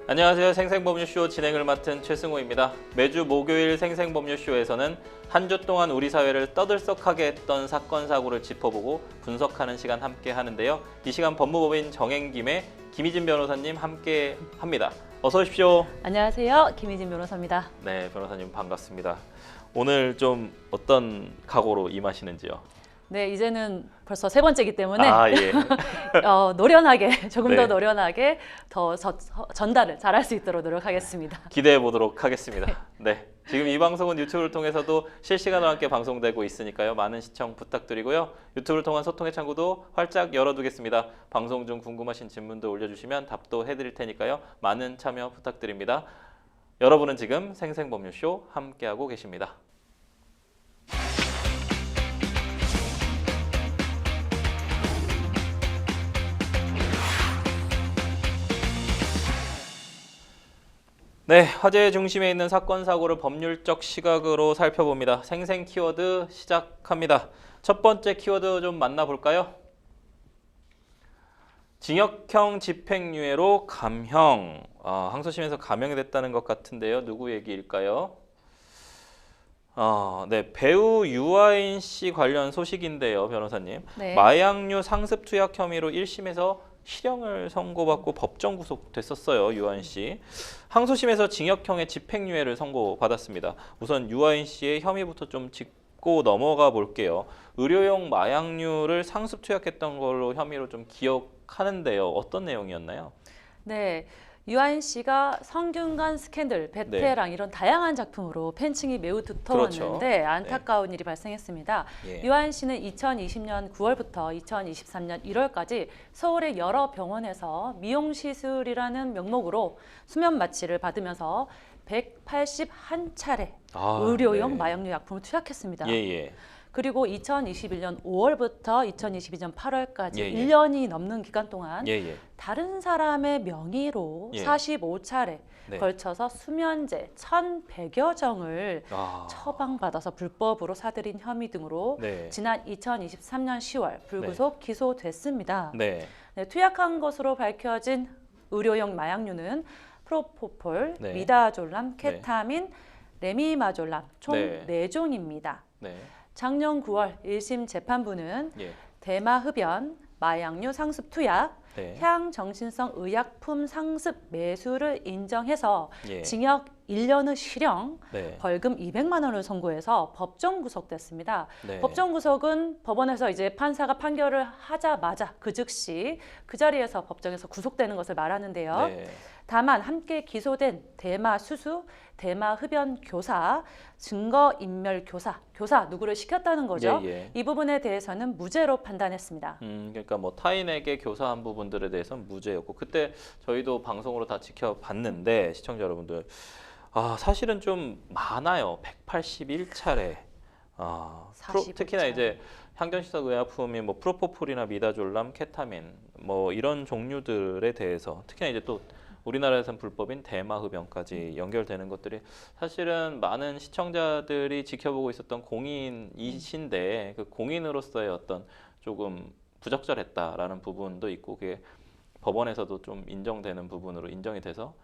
안녕하세요. 생생법률쇼 진행을 맡은 최승호입니다. 매주 목요일 생생법률쇼에서는 한 주 동안 우리 사회를 떠들썩하게 했던 사건 사고를 짚어보고 분석하는 시간 함께 하는데요. 이 시간 법무법인 정행김의 김희진 변호사님 함께 합니다. 어서 오십시오. 안녕하세요. 김희진 변호사입니다. 네, 변호사님 반갑습니다. 오늘 좀 어떤 각오로 임하시는지요? 네, 이제는 벌써 세 번째이기 때문에 예. 노련하게, 조금 네. 더 노련하게 더 전달을 잘할 수 있도록 노력하겠습니다. 기대해 보도록 하겠습니다. 네. 지금 이 방송은 유튜브를 통해서도 실시간으로 함께 방송되고 있으니까요. 많은 시청 부탁드리고요. 유튜브를 통한 소통의 창구도 활짝 열어두겠습니다. 방송 중 궁금하신 질문도 올려주시면 답도 해드릴 테니까요. 많은 참여 부탁드립니다. 여러분은 지금 생생법률쇼 함께하고 계십니다. 네, 화제의 중심에 있는 사건 사고를 법률적 시각으로 살펴봅니다. 생생 키워드 시작합니다. 첫 번째 키워드 좀 만나볼까요? 징역형 집행유예로 감형. 항소심에서 감형이 됐다는 것 같은데요. 누구 얘기일까요? 네, 배우 유아인 씨 관련 소식인데요, 변호사님. 네. 마약류 상습 투약 혐의로 1심에서 실형을 선고받고 법정 구속됐었어요, 유아인 씨. 항소심에서 징역형의 집행유예를 선고받았습니다. 우선 유아인 씨의 혐의부터 좀 짚고 넘어가 볼게요. 의료용 마약류를 상습 투약했던 걸로 혐의로 좀 기억하는데요. 어떤 내용이었나요? 네. 유아인 씨가 성균관 스캔들, 베테랑 이런 다양한 작품으로 팬층이 매우 두터웠는데 그렇죠. 안타까운 일이 발생했습니다. 예. 유아인 씨는 2020년 9월부터 2023년 1월까지 서울의 여러 병원에서 미용시술이라는 명목으로 수면 마취를 받으면서 181차례 의료용 네. 마약류 약품을 투약했습니다. 예. 그리고 2021년 5월부터 2022년 8월까지 예. 1년이 넘는 기간 동안 예. 다른 사람의 명의로 예. 45차례 네. 걸쳐서 수면제 1,100여 정을 아. 처방받아서 불법으로 사들인 혐의 등으로 네. 지난 2023년 10월 불구속 기소됐습니다. 네. 네, 투약한 것으로 밝혀진 의료용 마약류는 프로포폴, 네. 미다졸람, 케타민, 레미마졸람 총 네. 4종입니다. 네. 작년 9월 1심 재판부는 예. 대마흡연, 마약류 상습 투약, 네. 향정신성 의약품 상습 매수를 인정해서 예. 징역 1년의 실형, 네. 벌금 200만 원을 선고해서 법정 구속됐습니다. 네. 법정 구속은 법원에서 이제 판사가 판결을 하자마자 그 즉시 그 자리에서 법정에서 구속되는 것을 말하는데요. 네. 다만 함께 기소된 대마 수수, 대마 흡연 교사, 증거 인멸 교사 누구를 시켰다는 거죠. 예. 이 부분에 대해서는 무죄로 판단했습니다. 그러니까 뭐 타인에게 교사한 부분들에 대해서는 무죄였고, 그때 저희도 방송으로 다 지켜봤는데 시청자 여러분들, 사실은 좀 많아요. 181차례. 특히나 45차례. 이제 향정신성 의약품이 뭐 프로포폴이나 미다졸람, 케타민 뭐 이런 종류들에 대해서, 특히나 이제 또 우리나라에선 불법인 대마흡연까지 연결되는 것들이 사실은 많은 시청자들이 지켜보고 있었던 공인이신데, 그 공인으로서의 어떤 조금 부적절했다라는 부분도 있고, 그게 법원에서도 좀 인정되는 부분으로 인정이 돼서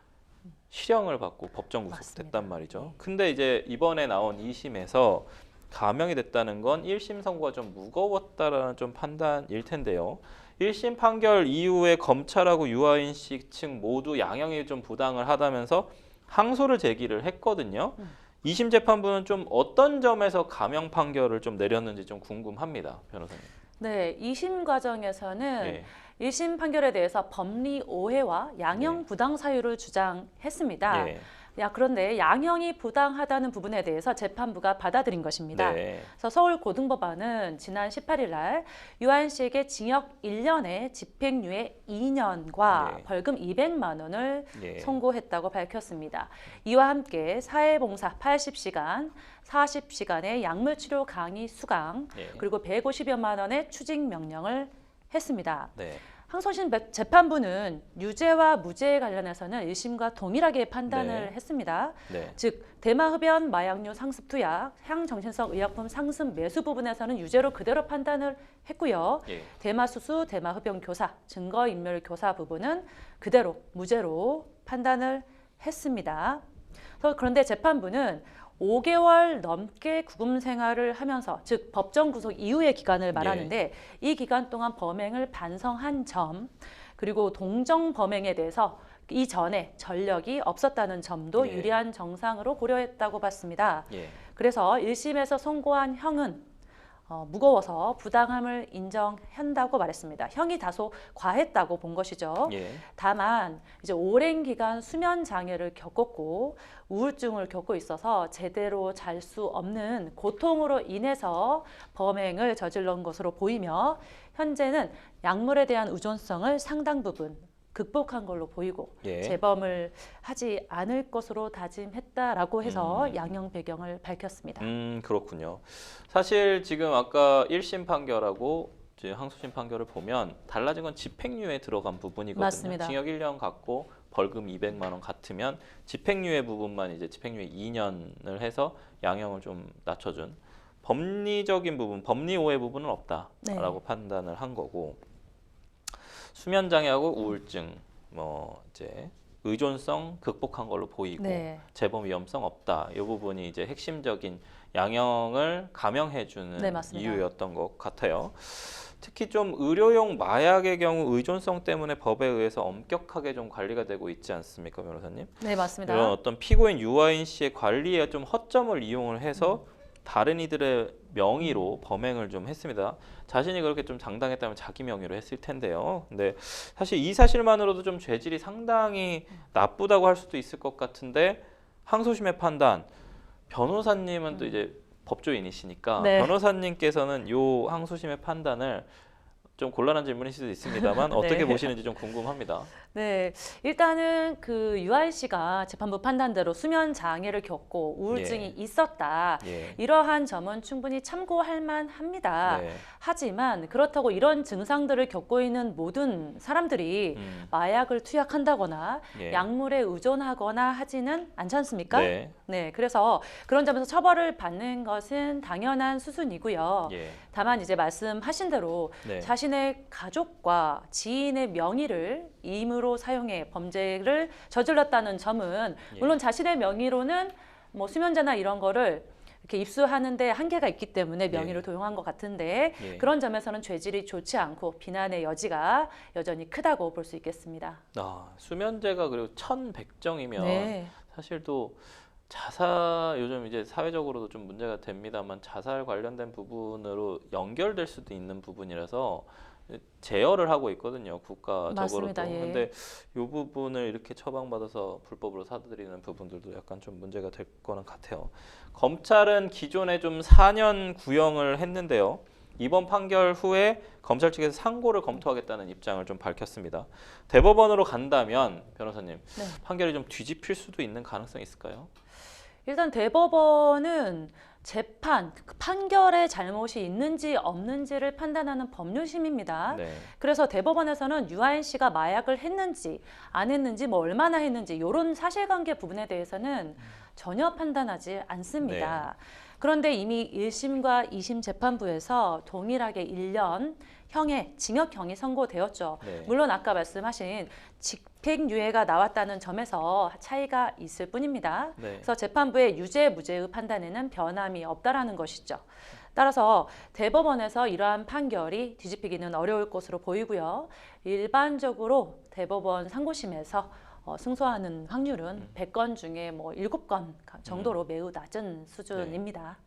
실형을 받고 법정 구속됐단 말이죠. 근데 이제 이번에 나온 2심에서 감형이 됐다는 건 1심 선고가 좀 무거웠다라는 좀 판단일 텐데요. 1심 판결 이후에 검찰하고 유아인 씨 측 모두 양형이 좀 부당을 하다면서 항소를 제기를 했거든요. 2심 재판부는 좀 어떤 점에서 감형 판결을 좀 내렸는지 좀 궁금합니다, 변호사님. 네, 2심 과정에서는 예. 1심 판결에 대해서 법리 오해와 양형 부당 사유를 주장했습니다. 예. 그런데 양형이 부당하다는 부분에 대해서 재판부가 받아들인 것입니다. 네. 그래서 서울고등법원은 지난 18일 날 유아인 씨에게 징역 1년에 집행유예 2년과 네. 벌금 200만 원을 예. 선고했다고 밝혔습니다. 이와 함께 사회봉사 80시간, 40시간의 약물치료 강의 수강, 예. 그리고 150여만 원의 추징 명령을 했습니다. 네. 항소심 재판부는 유죄와 무죄에 관련해서는 1심과 동일하게 판단을 네. 했습니다. 네. 즉 대마흡연, 마약류 상습 투약, 향정신성 의약품 상습 매수 부분에서는 유죄로 그대로 판단을 했고요. 예. 대마수수, 대마흡연 교사, 증거인멸 교사 부분은 그대로 무죄로 판단을 했습니다. 그런데 재판부는 5개월 넘게 구금 생활을 하면서, 즉 법정 구속 이후의 기간을 말하는데 이 기간 동안 범행을 반성한 점, 그리고 동정 범행에 대해서 이전에 전력이 없었다는 점도 유리한 정상으로 고려했다고 봤습니다. 그래서 1심에서 선고한 형은 무거워서 부당함을 인정한다고 말했습니다. 형이 다소 과했다고 본 것이죠. 다만 이제 오랜 기간 수면 장애를 겪었고 우울증을 겪고 있어서 제대로 잘 수 없는 고통으로 인해서 범행을 저질른 것으로 보이며, 현재는 약물에 대한 의존성을 상당 부분 극복한 걸로 보이고 재범을 하지 않을 것으로 다짐했다라고 해서 양형 배경을 밝혔습니다. 그렇군요. 사실 지금 아까 1심 판결하고 이제 항소심 판결을 보면 달라진 건 집행유예에 들어간 부분이거든요. 맞습니다. 징역 1년 같고 벌금 200만 원 같으면 집행유예 부분만 이제 집행유예 2년을 해서 양형을 좀 낮춰준 법리적인 부분, 법리 오해 부분은 없다라고 판단을 한 거고, 수면 장애하고 우울증, 뭐 이제 의존성 극복한 걸로 보이고 재범 위험성 없다. 이 부분이 이제 핵심적인 양형을 감형해주는 이유였던 것 같아요. 특히 좀 의료용 마약의 경우 의존성 때문에 법에 의해서 엄격하게 좀 관리가 되고 있지 않습니까, 변호사님? 네, 맞습니다. 이런 어떤 피고인 유아인 씨의 관리에 좀 허점을 이용을 해서 다른 이들의 명의로 범행을 좀 했습니다. 자신이 그렇게 좀 장당했다면 자기 명의로 했을 텐데요. 근데 사실 이 사실만으로도 좀 죄질이 상당히 나쁘다고 할 수도 있을 것 같은데, 항소심의 판단, 변호사님은 또 이제 법조인이시니까 변호사님께서는 요 항소심의 판단을 좀 곤란한 질문일 수도 있습니다만 어떻게 보시는지 좀 궁금합니다. 네, 일단은 그 유아인 씨가 재판부 판단대로 수면 장애를 겪고 우울증이 있었다. 이러한 점은 충분히 참고할 만합니다. 하지만 그렇다고 이런 증상들을 겪고 있는 모든 사람들이 마약을 투약한다거나 약물에 의존하거나 하지는 않지 않습니까? 네, 그래서 그런 점에서 처벌을 받는 것은 당연한 수순이고요. 다만 이제 말씀하신 대로 자신의 가족과 지인의 명의를 임의로 사용해 범죄를 저질렀다는 점은 물론 자신의 명의로는 뭐 수면제나 이런 거를 이렇게 입수하는데 한계가 있기 때문에 명의를 도용한 것 같은데 그런 점에서는 죄질이 좋지 않고 비난의 여지가 여전히 크다고 볼 수 있겠습니다. 수면제가 그리고 1,100정이면 사실 또 자살, 요즘 이제 사회적으로도 좀 문제가 됩니다만 자살 관련된 부분으로 연결될 수도 있는 부분이라서 제어를 하고 있거든요, 국가적으로도. 근데 이 부분을 이렇게 처방받아서 불법으로 사들이는 부분들도 약간 좀 문제가 될 거는 같아요. 검찰은 기존에 좀 4년 구형을 했는데요. 이번 판결 후에 검찰 측에서 상고를 검토하겠다는 입장을 좀 밝혔습니다. 대법원으로 간다면 변호사님, 판결이 좀 뒤집힐 수도 있는 가능성이 있을까요? 일단 대법원은 재판, 판결의 잘못이 있는지 없는지를 판단하는 법률심입니다. 그래서 대법원에서는 유아인 씨가 마약을 했는지 안 했는지 뭐 얼마나 했는지 이런 사실관계 부분에 대해서는 전혀 판단하지 않습니다. 그런데 이미 1심과 2심 재판부에서 동일하게 1년 형의 징역형이 선고되었죠. 물론 아까 말씀하신 집행유예가 나왔다는 점에서 차이가 있을 뿐입니다. 그래서 재판부의 유죄, 무죄의 판단에는 변함이 없다라는 것이죠. 따라서 대법원에서 이러한 판결이 뒤집히기는 어려울 것으로 보이고요. 일반적으로 대법원 상고심에서 승소하는 확률은 100건 중에 뭐 7건 정도로 매우 낮은 수준입니다.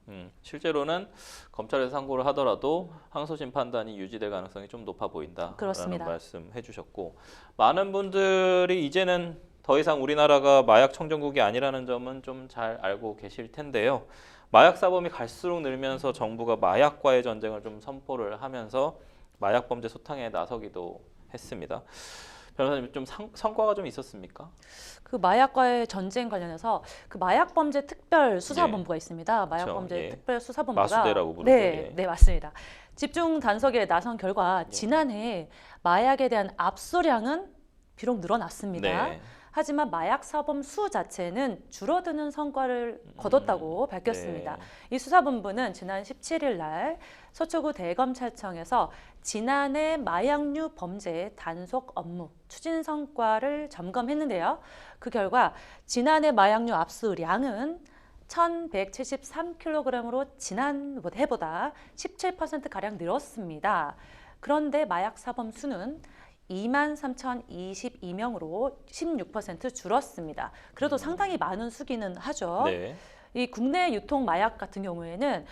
실제로는 검찰에서 상고를 하더라도 항소심 판단이 유지될 가능성이 좀 높아 보인다라는 말씀 해주셨고, 많은 분들이 이제는 더 이상 우리나라가 마약 청정국이 아니라는 점은 좀 잘 알고 계실 텐데요. 마약 사범이 갈수록 늘면서 정부가 마약과의 전쟁을 좀 선포를 하면서 마약 범죄 소탕에 나서기도 했습니다. 변호사님, 좀 성과가 좀 있었습니까? 그 마약과의 전쟁 관련해서 그 마약범죄 특별수사본부가 있습니다. 마약범죄 특별수사본부가 마수대라고 부르죠. 네, 맞습니다. 집중 단속에 나선 결과 지난해 마약에 대한 압수량은 비록 늘어났습니다. 하지만 마약 사범 수 자체는 줄어드는 성과를 거뒀다고 밝혔습니다. 네. 이 수사본부는 지난 17일 날 서초구 대검찰청에서 지난해 마약류 범죄 단속 업무 추진 성과를 점검했는데요. 그 결과 지난해 마약류 압수량은 1,173kg으로 지난해보다 17%가량 늘었습니다. 그런데 마약 사범 수는 23,022명으로 16% 줄었습니다. 그래도 상당히 많은 수기는 하죠. 네. 이 국내 유통 마약 같은 경우에는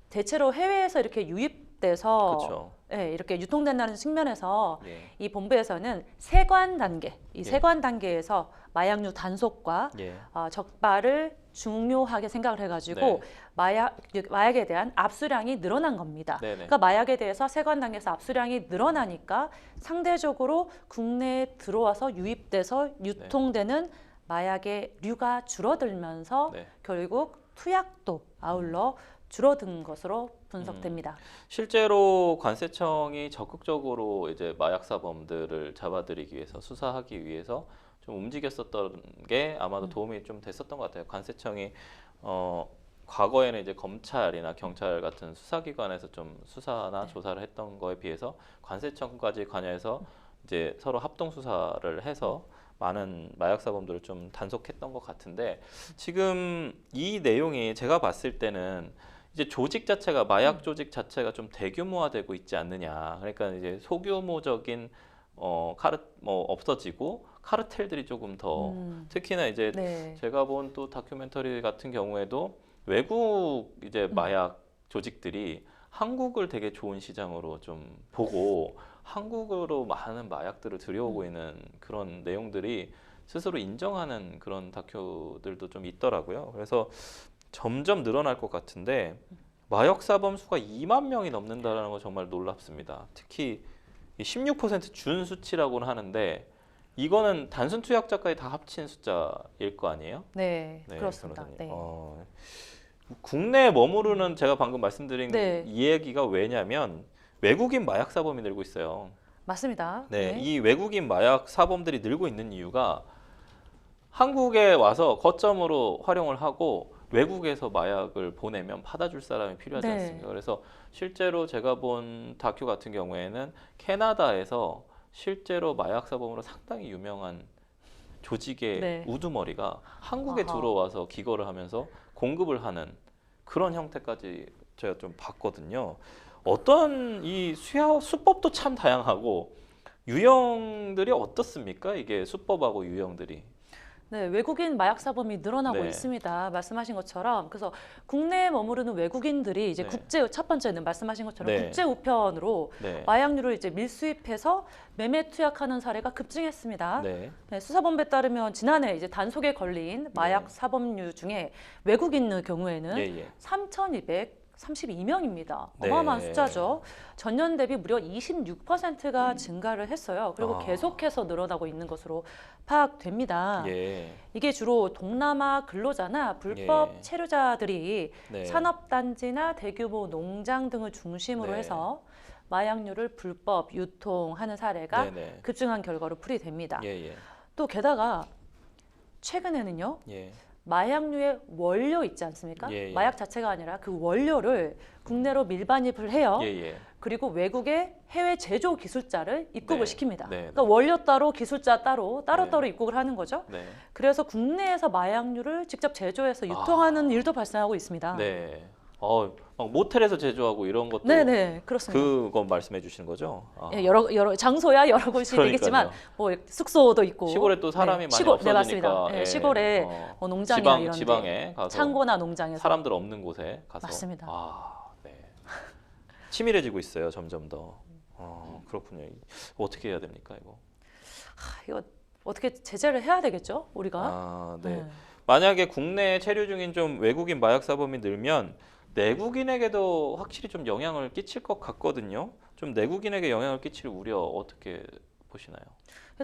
대체로 해외에서 이렇게 유입돼서 그렇죠. 이렇게 유통된다는 측면에서 예. 이 본부에서는 세관 단계, 이 예. 세관 단계에서 마약류 단속과 예. 적발을 중요하게 생각을 해가지고 네. 마약에 대한 압수량이 늘어난 겁니다. 네네. 그러니까 마약에 대해서 세관 단계에서 압수량이 늘어나니까 상대적으로 국내에 들어와서 유입돼서 유통되는 마약의 류가 줄어들면서 네. 결국 투약도 아울러 줄어든 것으로 분석됩니다. 실제로 관세청이 적극적으로 이제 마약 사범들을 잡아들이기 위해서 수사하기 위해서 좀 움직였었던 게 아마도 도움이 좀 됐었던 것 같아요. 관세청이 과거에는 이제 검찰이나 경찰 같은 수사기관에서 좀 수사나 조사를 했던 거에 비해서 관세청까지 관여해서 이제 서로 합동 수사를 해서 많은 마약 사범들을 좀 단속했던 것 같은데 지금 이 내용이 제가 봤을 때는 이제 조직 자체가 마약 조직 자체가 좀 대규모화되고 있지 않느냐. 그러니까 이제 소규모적인 없어지고 카르텔들이 조금 더 특히나 이제 네. 제가 본 또 다큐멘터리 같은 경우에도 외국 이제 마약 조직들이 한국을 되게 좋은 시장으로 좀 보고 한국으로 많은 마약들을 들여오고 있는 그런 내용들이 스스로 인정하는 그런 다큐들도 좀 있더라고요. 그래서 점점 늘어날 것 같은데 마약 사범 수가 2만 명이 넘는다는 거 정말 놀랍습니다. 특히 16% 준 수치라고는 하는데 이거는 단순 투약자까지 다 합친 숫자일 거 아니에요? 네, 그렇습니다. 변호사님. 네. 국내에 머무르는 제가 방금 말씀드린 네. 이 얘기가 왜냐면 외국인 마약 사범이 늘고 있어요. 맞습니다. 네, 이 외국인 마약 사범들이 늘고 있는 이유가 한국에 와서 거점으로 활용을 하고 외국에서 마약을 보내면 받아줄 사람이 필요하지 네. 않습니까? 그래서 실제로 제가 본 다큐 같은 경우에는 캐나다에서 실제로 마약 사범으로 상당히 유명한 조직의 네. 우두머리가 한국에 아하. 들어와서 기거를 하면서 공급을 하는 그런 형태까지 제가 좀 봤거든요. 어떤 이 수법도 참 다양하고 유형들이 어떻습니까? 이게 수법하고 유형들이. 네, 외국인 마약 사범이 늘어나고 네. 있습니다. 말씀하신 것처럼 그래서 국내에 머무르는 외국인들이 이제 네. 첫 번째는 말씀하신 것처럼 네. 국제 우편으로 네. 마약류를 이제 밀수입해서 매매 투약하는 사례가 급증했습니다. 네. 네, 수사본부에 따르면 지난해 이제 단속에 걸린 마약 사범류 중에 외국인의 경우에는 예. 3,232명입니다. 네. 어마어마한 숫자죠. 전년 대비 무려 26%가 증가를 했어요. 그리고 아. 계속해서 늘어나고 있는 것으로 파악됩니다. 예. 이게 주로 동남아 근로자나 불법 예. 체류자들이 네. 산업단지나 대규모 농장 등을 중심으로 네. 해서 마약류를 불법 유통하는 사례가 네네. 급증한 결과로 풀이됩니다. 예. 또 게다가 최근에는요. 예. 마약류의 원료 있지 않습니까? 예. 마약 자체가 아니라 그 원료를 국내로 밀반입을 해요. 예. 그리고 외국의 해외 제조 기술자를 입국을 네. 시킵니다. 네. 그러니까 원료 따로 기술자 따로 네. 입국을 하는 거죠. 네. 그래서 국내에서 마약류를 직접 제조해서 유통하는 일도 발생하고 있습니다. 네. 막 모텔에서 제조하고 이런 것도 네네, 그렇습니다. 그거 말씀해 주시는 거죠? 아. 예, 여러 장소야 여러 곳이 그러니까요. 되겠지만 뭐 숙소도 있고 시골에 또 사람이 많이 네, 없어지니까 맞습니다. 예, 예. 시골에 농장이나 이런 데 지방에 가서 창고나 농장에서 사람들 없는 곳에 가서 맞습니다. 네. 치밀해지고 있어요, 점점 더. 그렇군요. 어떻게 해야 됩니까, 이거? 이거 어떻게 제재를 해야 되겠죠, 우리가? 네. 만약에 국내에 체류 중인 좀 외국인 마약 사범이 늘면 내국인에게도 확실히 좀 영향을 끼칠 것 같거든요. 좀 내국인에게 영향을 끼칠 우려 어떻게 보시나요?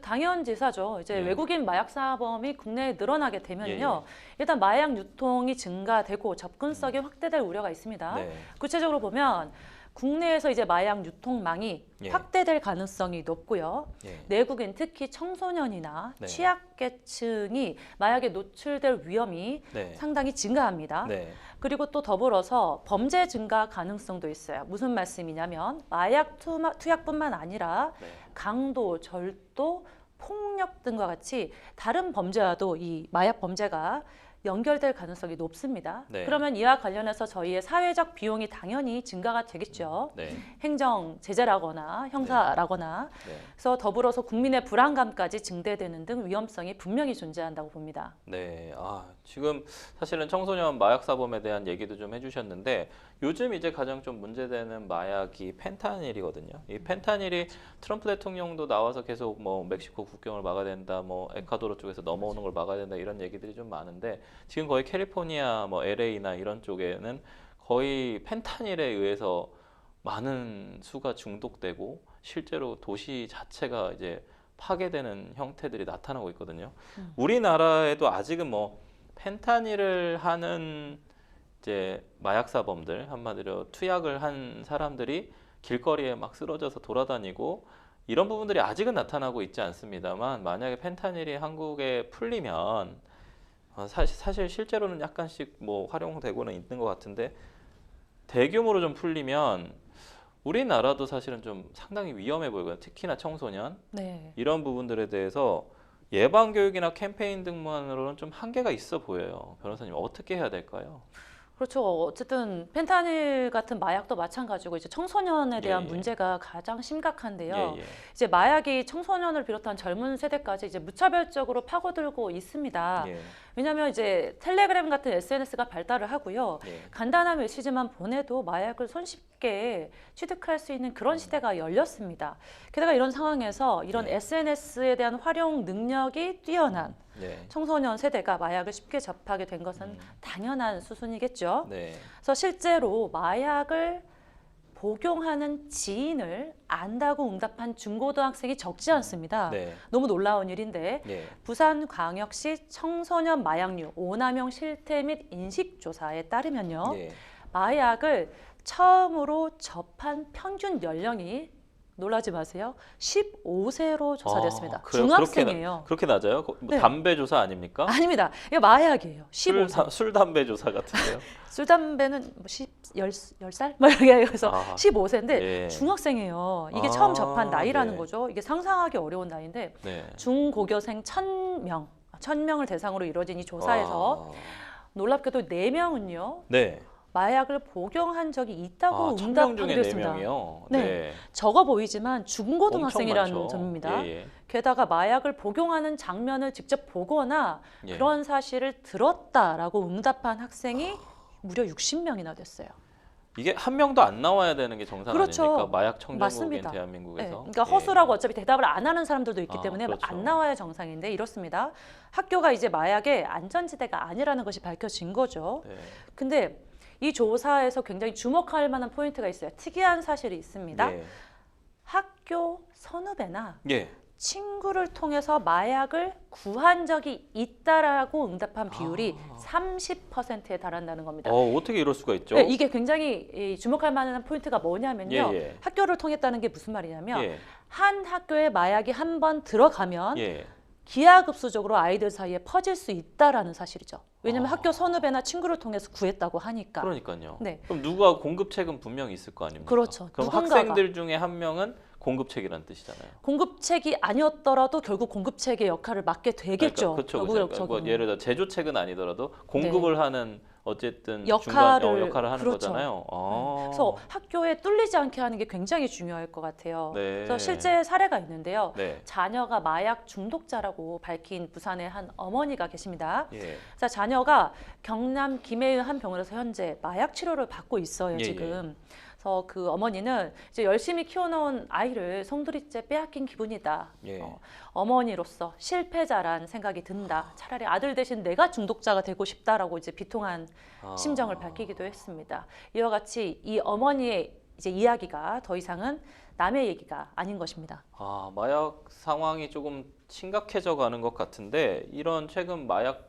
당연지사죠. 이제 예. 외국인 마약 사범이 국내에 늘어나게 되면요, 예. 일단 마약 유통이 증가되고 접근성이 확대될 우려가 있습니다. 네. 구체적으로 보면 국내에서 이제 마약 유통망이 예. 확대될 가능성이 높고요. 예. 내국인 특히 청소년이나 네. 취약계층이 마약에 노출될 위험이 네. 상당히 증가합니다. 네. 그리고 또 더불어서 범죄 증가 가능성도 있어요. 무슨 말씀이냐면 마약 투약뿐만 아니라 네. 강도, 절도, 폭력 등과 같이 다른 범죄와도 이 마약 범죄가 연결될 가능성이 높습니다. 네. 그러면 이와 관련해서 저희의 사회적 비용이 당연히 증가가 되겠죠. 네. 행정 제재라거나 형사라거나 네. 그래서 더불어서 국민의 불안감까지 증대되는 등 위험성이 분명히 존재한다고 봅니다. 네. 지금 사실은 청소년 마약 사범에 대한 얘기도 좀 해주셨는데 요즘 이제 가장 좀 문제되는 마약이 펜타닐이거든요. 이 펜타닐이 트럼프 대통령도 나와서 계속 뭐 멕시코 국경을 막아야 된다, 뭐 에콰도르 쪽에서 넘어오는 걸 막아야 된다 이런 얘기들이 좀 많은데 지금 거의 캘리포니아, 뭐 LA나 이런 쪽에는 거의 펜타닐에 의해서 많은 수가 중독되고 실제로 도시 자체가 이제 파괴되는 형태들이 나타나고 있거든요. 우리나라에도 아직은 뭐 펜타닐을 하는 이제 마약사범들 한마디로 투약을 한 사람들이 길거리에 막 쓰러져서 돌아다니고 이런 부분들이 아직은 나타나고 있지 않습니다만 만약에 펜타닐이 한국에 풀리면 사실 실제로는 약간씩 뭐 활용되고는 있는 것 같은데 대규모로 좀 풀리면 우리나라도 사실은 좀 상당히 위험해 보이거든요. 특히나 청소년 네. 이런 부분들에 대해서 예방 교육이나 캠페인 등만으로는 좀 한계가 있어 보여요. 변호사님 어떻게 해야 될까요? 그렇죠. 어쨌든 펜타닐 같은 마약도 마찬가지고 이제 청소년에 대한 예, 예. 문제가 가장 심각한데요. 예, 예. 이제 마약이 청소년을 비롯한 젊은 세대까지 이제 무차별적으로 파고들고 있습니다. 예, 왜냐하면 이제 텔레그램 같은 SNS가 발달을 하고요. 예. 간단한 메시지만 보내도 마약을 손쉽게 취득할 수 있는 그런 시대가 열렸습니다. 게다가 이런 상황에서 이런 예. SNS에 대한 활용 능력이 뛰어난 네. 청소년 세대가 마약을 쉽게 접하게 된 것은 당연한 수순이겠죠. 네. 그래서 실제로 마약을 복용하는 지인을 안다고 응답한 중고등학생이 적지 않습니다. 네. 너무 놀라운 일인데 예. 부산광역시 청소년 마약류 오남용 실태 및 인식조사에 따르면요. 예. 마약을 처음으로 접한 평균 연령이 놀라지 마세요. 15세로 조사됐습니다. 그래요? 중학생이에요. 그렇게 낮아요? 뭐 네. 담배 조사 아닙니까? 아닙니다. 이거 마약이에요. 15세. 술 담배 조사 같은데요? 술 담배는 뭐 10살? 막 이렇게 해서 아, 15세인데 예. 중학생이에요. 이게 아, 처음 접한 나이라는 네. 거죠. 이게 상상하기 어려운 나이인데 네. 중고교생 1000명을 대상으로 이루어진 이 조사에서 놀랍게도 4명은요. 네. 마약을 복용한 적이 있다고 1000명 응답하기도 중에 했습니다. 4명이요? 네. 적어 보이지만 중고등학생이라는 엄청 많죠. 점입니다. 예, 예. 게다가 마약을 복용하는 장면을 직접 보거나 예. 그런 사실을 들었다라고 응답한 학생이 무려 60명이나 됐어요. 이게 한 명도 안 나와야 되는 게 정상 그렇죠. 아닙니까? 마약 청정국인 맞습니다. 대한민국에서. 네, 그러니까 허술하고 어차피 대답을 안 하는 사람들도 있기 때문에 그렇죠. 안 나와야 정상인데 이렇습니다. 학교가 이제 마약의 안전지대가 아니라는 것이 밝혀진 거죠. 네. 근데 이 조사에서 굉장히 주목할 만한 포인트가 있어요. 특이한 사실이 있습니다. 예. 학교 선후배나 예. 친구를 통해서 마약을 구한 적이 있다라고 응답한 비율이 30%에 달한다는 겁니다. 어떻게 이럴 수가 있죠? 네, 이게 굉장히 주목할 만한 포인트가 뭐냐면요. 예, 예. 학교를 통했다는 게 무슨 말이냐면 예. 한 학교에 마약이 한 번 들어가면 예. 기하급수적으로 아이들 사이에 퍼질 수 있다라는 사실이죠. 왜냐하면 아. 학교 선후배나 친구를 통해서 구했다고 하니까. 그러니까요. 네. 그럼 누가 공급책은 분명히 있을 거 아닙니까? 그렇죠. 그럼 누군가가. 학생들 중에 한 명은 공급책이라는 뜻이잖아요. 공급책이 아니었더라도 결국 공급책의 역할을 맡게 되겠죠. 그렇죠. 결국 그러니까 뭐 예를 들어 제조책은 아니더라도 공급을 하는 어쨌든 역할을 역할을 하는 그렇죠. 거잖아요. 그래서 학교에 뚫리지 않게 하는 게 굉장히 중요할 것 같아요. 네. 그래서 실제 사례가 있는데요. 네. 자녀가 마약 중독자라고 밝힌 부산의 한 어머니가 계십니다. 예. 그래서 자녀가 경남 김해의 한 병원에서 현재 마약 치료를 받고 있어요. 예, 지금. 그래서 그 어머니는 이제 열심히 키워놓은 아이를 송두리째 빼앗긴 기분이다. 예. 어머니로서 실패자란 생각이 든다. 차라리 아들 대신 내가 중독자가 되고 싶다라고 이제 비통한 심정을 밝히기도 했습니다. 이와 같이 이 어머니의 이제 이야기가 더 이상은 남의 얘기가 아닌 것입니다. 마약 상황이 조금 심각해져 가는 것 같은데 이런 최근 마약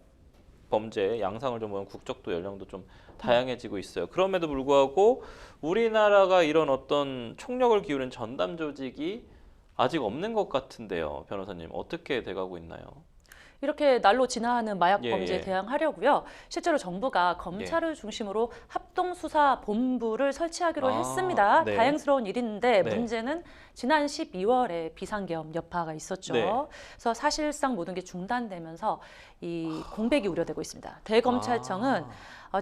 범죄 양상을 좀 보면 국적도 연령도 좀 다양해지고 있어요. 그럼에도 불구하고 우리나라가 이런 어떤 총력을 기울인 전담 조직이 아직 없는 것 같은데요. 변호사님 어떻게 돼가고 있나요? 이렇게 날로 진화하는 마약 예, 범죄에 예. 대항하려고요. 실제로 정부가 예. 검찰을 중심으로 합동수사본부를 설치하기로 아, 했습니다. 네. 다행스러운 일인데 네. 문제는 지난 12월에 비상계엄 여파가 있었죠. 네. 그래서 사실상 모든 게 중단되면서 이 공백이 우려되고 있습니다. 대검찰청은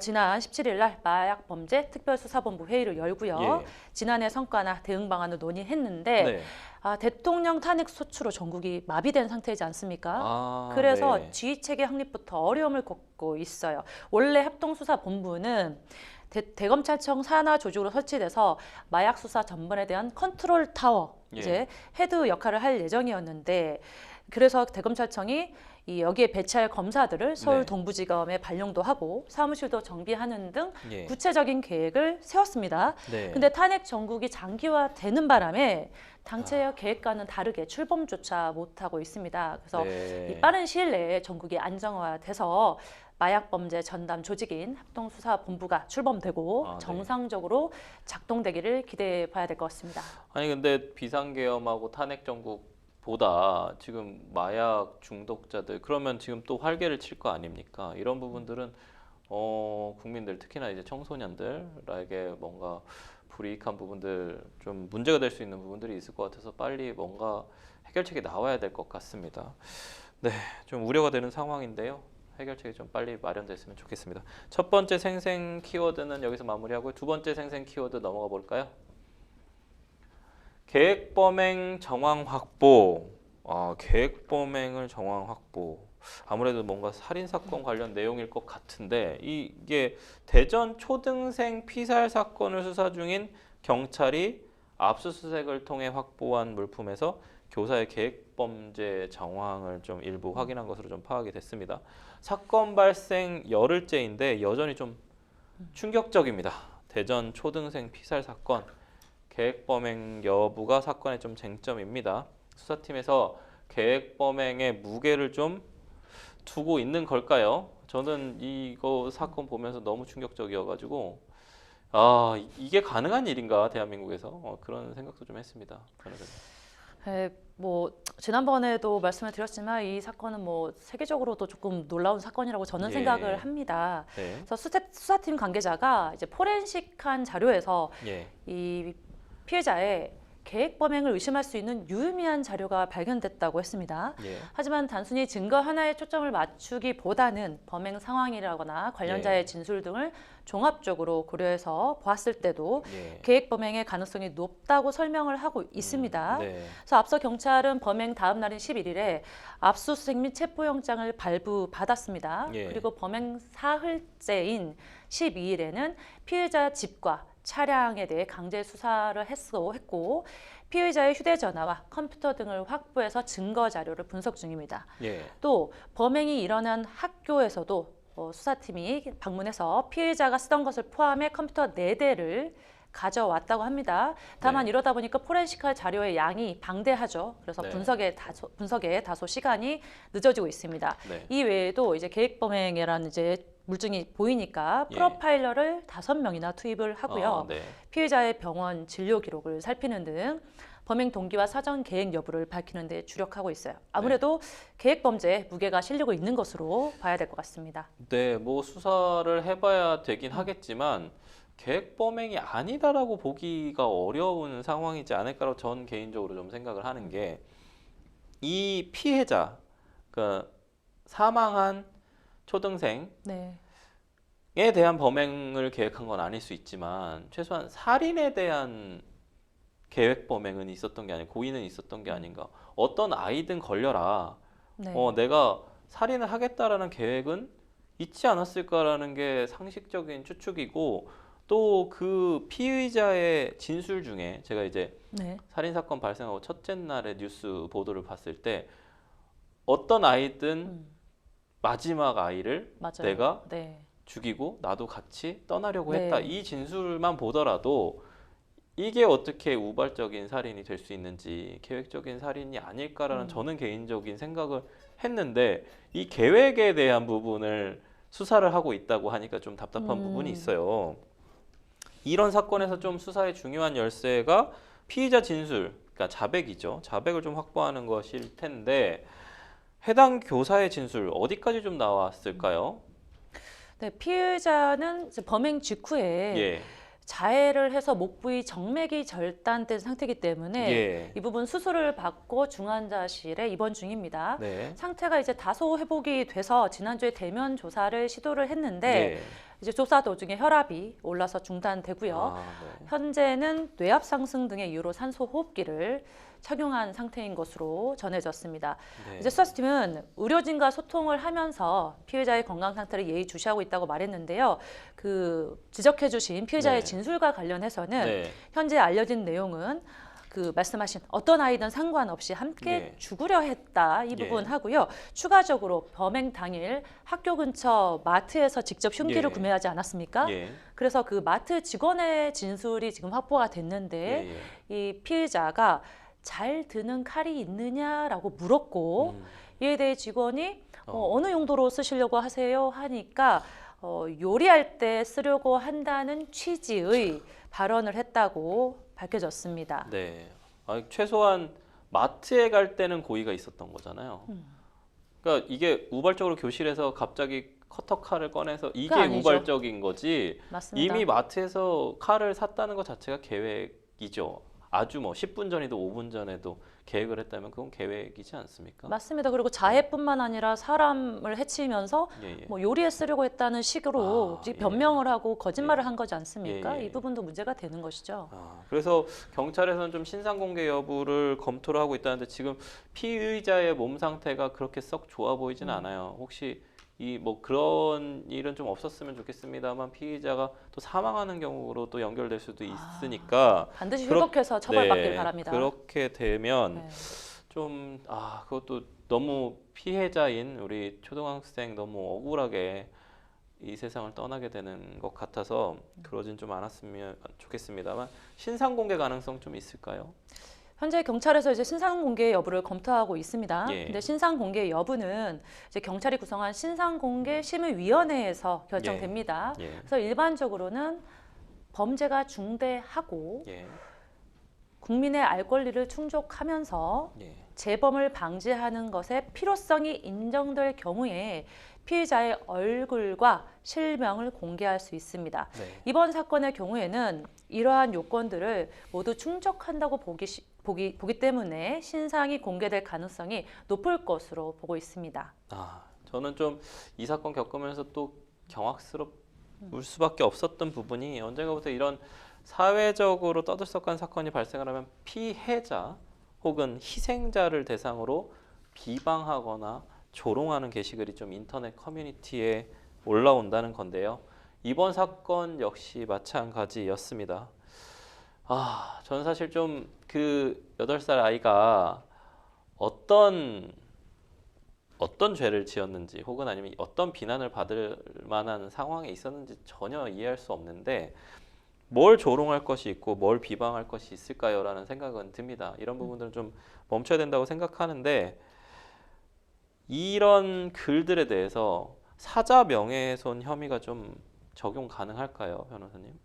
지난 17일 날 마약범죄 특별수사본부 회의를 열고요. 예. 지난해 성과나 대응 방안을 논의했는데 네. 대통령 탄핵 소추로 전국이 마비된 상태이지 않습니까? 아, 그래서 네. 지휘체계 확립부터 어려움을 겪고 있어요. 원래 합동수사본부는 대검찰청 산하 조직으로 설치돼서 마약 수사 전반에 대한 컨트롤 타워, 예. 이제 헤드 역할을 할 예정이었는데 그래서 대검찰청이 여기에 배치할 검사들을 서울 네. 동부지검에 발령도 하고 사무실도 정비하는 등 예. 구체적인 계획을 세웠습니다. 네. 근데 탄핵 정국이 장기화되는 바람에 당초 계획과는 다르게 출범조차 못하고 있습니다. 그래서 네. 이 빠른 시일 내에 전국이 안정화돼서 마약범죄 전담 조직인 합동수사본부가 출범되고 네. 정상적으로 작동되기를 기대해 봐야 될 것 같습니다. 아니 근데 비상계엄하고 탄핵 정국보다 지금 마약 중독자들 그러면 지금 또 활개를 칠 거 아닙니까? 이런 부분들은 국민들 특히나 이제 청소년들에게 뭔가 불이익한 부분들 좀 문제가 될 수 있는 부분들이 있을 것 같아서 빨리 뭔가 해결책이 나와야 될 것 같습니다. 네, 좀 우려가 되는 상황인데요. 해결책이 좀 빨리 마련됐으면 좋겠습니다. 첫 번째 생생 키워드는 여기서 마무리하고 두 번째 생생 키워드 넘어가 볼까요? 계획 범행 정황 확보. 계획 범행을 정황 확보. 아무래도 뭔가 살인 사건 관련 내용일 것 같은데 이게 대전 초등생 피살 사건을 수사 중인 경찰이 압수수색을 통해 확보한 물품에서 교사의 계획 범죄 정황을 좀 일부 확인한 것으로 좀 파악이 됐습니다. 사건 발생 열흘째인데 여전히 좀 충격적입니다. 대전 초등생 피살 사건 계획 범행 여부가 사건의 좀 쟁점입니다. 수사팀에서 계획 범행의 무게를 좀 두고 있는 걸까요? 저는 이거 사건 보면서 너무 충격적이어가지고 이게 가능한 일인가 대한민국에서 그런 생각도 좀 했습니다. 뭐 지난번에도 말씀을 드렸지만 이 사건은 뭐 세계적으로도 조금 놀라운 사건이라고 저는 예. 생각을 합니다. 네. 그래서 수사팀 관계자가 이제 포렌식한 자료에서 예. 이 피해자의 계획 범행을 의심할 수 있는 유의미한 자료가 발견됐다고 했습니다. 예. 하지만 단순히 증거 하나에 초점을 맞추기보다는 범행 상황이라거나 관련자의 예. 진술 등을 종합적으로 고려해서 보았을 때도 예. 계획 범행의 가능성이 높다고 설명을 하고 있습니다. 네. 그래서 앞서 경찰은 범행 다음 날인 11일에 압수수색 및 체포영장을 발부받았습니다. 예. 그리고 범행 사흘째인 12일에는 피해자 집과 차량에 대해 강제 수사를 했고 피의자의 휴대전화와 컴퓨터 등을 확보해서 증거 자료를 분석 중입니다. 예. 또 범행이 일어난 학교에서도 수사팀이 방문해서 피의자가 쓰던 것을 포함해 컴퓨터 4대를 가져왔다고 합니다. 다만 네. 이러다 보니까 포렌식할 자료의 양이 방대하죠. 그래서 네. 분석에 다소 시간이 늦어지고 있습니다. 네. 이 외에도 이제 계획 범행이라는 이제 물증이 보이니까 예. 프로파일러를 5명이나 투입을 하고요. 네. 피해자의 병원 진료 기록을 살피는 등 범행 동기와 사전 계획 여부를 밝히는 데 주력하고 있어요. 아무래도 계획 범죄에 무게가 실리고 있는 것으로 봐야 될 것 같습니다. 네, 뭐 수사를 해봐야 되긴 하겠지만 계획 범행이 아니다라고 보기가 어려운 상황이지 않을까라고 전 개인적으로 좀 생각을 하는 게 이 피해자, 그러니까 사망한 초등생에 네. 대한 범행을 계획한 건 아닐 수 있지만 최소한 살인에 대한 계획 범행은 있었던 게 아니고 고의는 있었던 게 아닌가. 어떤 아이든 걸려라. 네. 내가 살인을 하겠다라는 계획은 있지 않았을까라는 게 상식적인 추측이고 또 그 피의자의 진술 중에 제가 이제 네. 살인 사건 발생하고 첫째 날의 뉴스 보도를 봤을 때 어떤 아이든 마지막 아이를 맞아요. 내가 네. 죽이고 나도 같이 떠나려고 네. 했다. 이 진술만 보더라도 이게 어떻게 우발적인 살인이 될 수 있는지 계획적인 살인이 아닐까라는 저는 개인적인 생각을 했는데 이 계획에 대한 부분을 수사를 하고 있다고 하니까 좀 답답한 부분이 있어요. 이런 사건에서 좀 수사의 중요한 열쇠가 피의자 진술, 그러니까 자백이죠. 자백을 좀 확보하는 것일 텐데 해당 교사의 진술 어디까지 좀 나왔을까요? 네, 피의자는 이제 범행 직후에 예, 자해를 해서 목 부위 정맥이 절단된 상태이기 때문에 예, 이 부분 수술을 받고 중환자실에 입원 중입니다. 네, 상태가 이제 다소 회복이 돼서 지난주에 대면 조사를 시도를 했는데 예. 이제 조사 도중에 혈압이 올라서 중단되고요. 아, 네. 현재는 뇌압 상승 등의 이유로 산소 호흡기를 착용한 상태인 것으로 전해졌습니다. 네. 이제 수사팀은 의료진과 소통을 하면서 피해자의 건강 상태를 예의주시하고 있다고 말했는데요. 그 지적해주신 피해자의 네. 진술과 관련해서는 네. 현재 알려진 내용은 그 말씀하신 어떤 아이든 상관없이 함께 예. 죽으려 했다 이 예. 부분 하고요. 추가적으로 범행 당일 학교 근처 마트에서 직접 흉기를 예. 구매하지 않았습니까? 예. 그래서 그 마트 직원의 진술이 지금 확보가 됐는데 예. 예. 이 피해자가 잘 드는 칼이 있느냐라고 물었고 이에 대해 직원이 어느 용도로 쓰시려고 하세요 하니까 요리할 때 쓰려고 한다는 취지의 발언을 했다고 밝혀졌습니다. 네. 최소한 마트에 갈 때는 고의가 있었던 거잖아요. 그러니까 이게 우발적으로 교실에서 갑자기 커터 칼을 꺼내서 이게 아니죠. 우발적인 거지. 맞습니다. 이미 마트에서 칼을 샀다는 것 자체가 계획이죠. 아주 뭐 10분 전이도 5분 전에도 계획을 했다면 그건 계획이지 않습니까? 맞습니다. 그리고 자해뿐만 아니라 사람을 해치면서 예, 예. 뭐 요리에 쓰려고 했다는 식으로 아, 지금 예. 변명을 하고 거짓말을 예. 한 거지 않습니까? 예, 예. 이 부분도 문제가 되는 것이죠. 그래서 경찰에서는 좀 신상 공개 여부를 검토를 하고 있다는데 지금 피의자의 몸 상태가 그렇게 썩 좋아 보이지는 않아요. 혹시 이 뭐 그런 일은 좀 없었으면 좋겠습니다만 피의자가 또 사망하는 경우로 또 연결될 수도 있으니까 반드시 그렇- 회복해서 처벌받길 네, 바랍니다. 그렇게 되면 네. 좀 그것도 너무 피해자인 우리 초등학생 너무 억울하게 이 세상을 떠나게 되는 것 같아서 그러진 좀 않았으면 좋겠습니다만 신상 공개 가능성 좀 있을까요? 현재 경찰에서 이제 신상 공개 여부를 검토하고 있습니다. 예. 근데 신상 공개 여부는 이제 경찰이 구성한 신상 공개 심의위원회에서 결정됩니다. 예. 그래서 일반적으로는 범죄가 중대하고 예. 국민의 알 권리를 충족하면서 예. 재범을 방지하는 것에 필요성이 인정될 경우에 피의자의 얼굴과 실명을 공개할 수 있습니다. 네. 이번 사건의 경우에는 이러한 요건들을 모두 충족한다고 보기 때문에 신상이 공개될 가능성이 높을 것으로 보고 있습니다. 저는 좀 이 사건 겪으면서 또 경악스러울 수밖에 없었던 부분이 언젠가부터 이런 사회적으로 떠들썩한 사건이 발생을 하면 피해자 혹은 희생자를 대상으로 비방하거나 조롱하는 게시글이 좀 인터넷 커뮤니티에 올라온다는 건데요. 이번 사건 역시 마찬가지였습니다. 저는 사실 좀 그 8살 아이가 어떤 죄를 지었는지 혹은 아니면 어떤 비난을 받을 만한 상황에 있었는지 전혀 이해할 수 없는데 뭘 조롱할 것이 있고 뭘 비방할 것이 있을까요? 라는 생각은 듭니다. 이런 부분들은 좀 멈춰야 된다고 생각하는데 이런 글들에 대해서 사자 명예훼손 혐의가 좀 적용 가능할까요, 변호사님?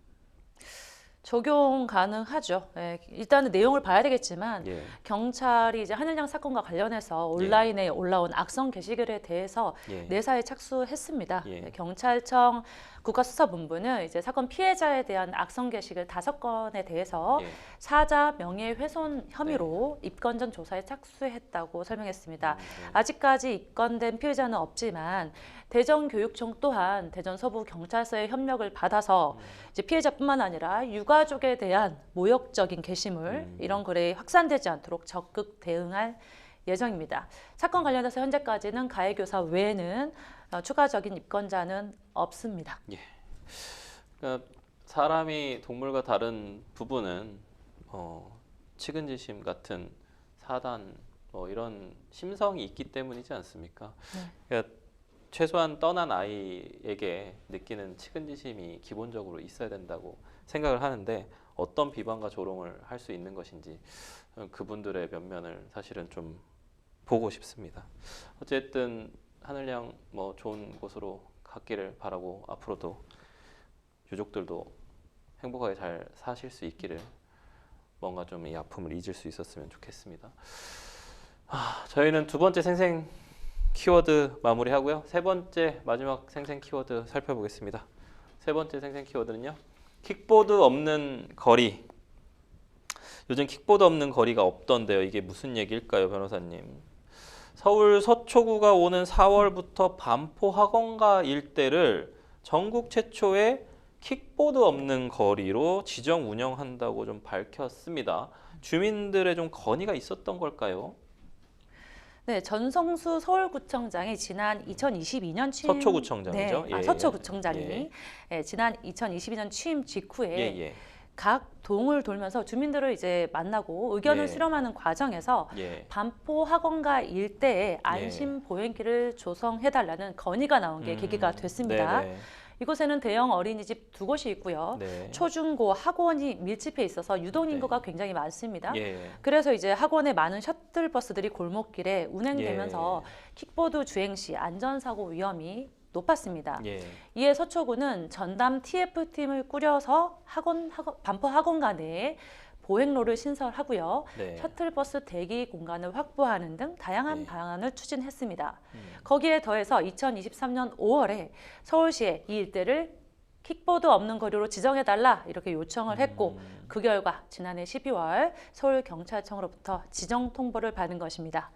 적용 가능하죠. 예, 일단은 내용을 봐야 되겠지만 예, 경찰이 이제 한일장 사건과 관련해서 온라인에 올라온 악성 게시글에 대해서 예, 내사에 착수했습니다. 예. 네, 경찰청 국가수사본부는 이제 사건 피해자에 대한 악성 게시글 5건에 대해서 예. 사자 명예훼손 혐의로 입건 전 조사에 착수했다고 설명했습니다. 네. 아직까지 입건된 피해자는 없지만 대전교육청 또한 대전 서부 경찰서의 협력을 받아서 이제 피해자뿐만 아니라 유가족에 대한 모욕적인 게시물 이런 글에 확산되지 않도록 적극 대응할 예정입니다. 사건 관련해서 현재까지는 가해 교사 외에는 추가적인 입건자는 없습니다. 그러니까 사람이 동물과 다른 부분은 측은지심 같은 사단 이런 심성이 있기 때문이지 않습니까? 그러니까 최소한 떠난 아이에게 느끼는 측은지심이 기본적으로 있어야 된다고 생각을 하는데 어떤 비방과 조롱을 할 수 있는 것인지 그분들의 면면을 사실은 좀 보고 싶습니다. 어쨌든 하늘양 좋은 곳으로 하기를 바라고 앞으로도 유족들도 행복하게 잘 사실 수 있기를 뭔가 좀 이 아픔을 잊을 수 있었으면 좋겠습니다. 저희는 두 번째 생생 키워드 마무리하고요. 세 번째 마지막 생생 키워드 살펴보겠습니다. 세 번째 생생 키워드는요. 킥보드 없는 거리. 요즘 킥보드 없는 거리가 없던데요. 이게 무슨 얘기일까요, 변호사님? 서울 서초구가 오는 4월부터 반포 학원가 일대를 전국 최초의 킥보드 없는 거리로 지정 운영한다고 좀 밝혔습니다. 주민들의 좀 건의가 있었던 걸까요? 네, 전성수 서울구청장이 지난 2022년 취임 서초구청장이죠. 네, 서초구청장이 지난 2022년 취임 직후에 각 동을 돌면서 주민들을 이제 만나고 의견을 수렴하는 과정에서 반포 학원가 일대에 안심 보행길을 조성해달라는 건의가 나온 게 계기가 됐습니다. 이곳에는 대형 어린이집 2곳이 있고요. 초중고 학원이 밀집해 있어서 유동 인구가 굉장히 많습니다. 그래서 이제 학원에 많은 셔틀버스들이 골목길에 운행되면서 킥보드 주행 시 안전사고 위험이 높았습니다. 이에 서초구는 전담 TF팀을 꾸려서 반포 학원가 내에 보행로를 신설하고요. 셔틀버스 대기 공간을 확보하는 등 다양한 방안을 추진했습니다. 거기에 더해서 2023년 5월에 서울시에 이 일대를 킥보드 없는 거리로 지정해달라 이렇게 요청을 했고 그 결과 지난해 12월 서울경찰청으로부터 지정 통보를 받은 것입니다.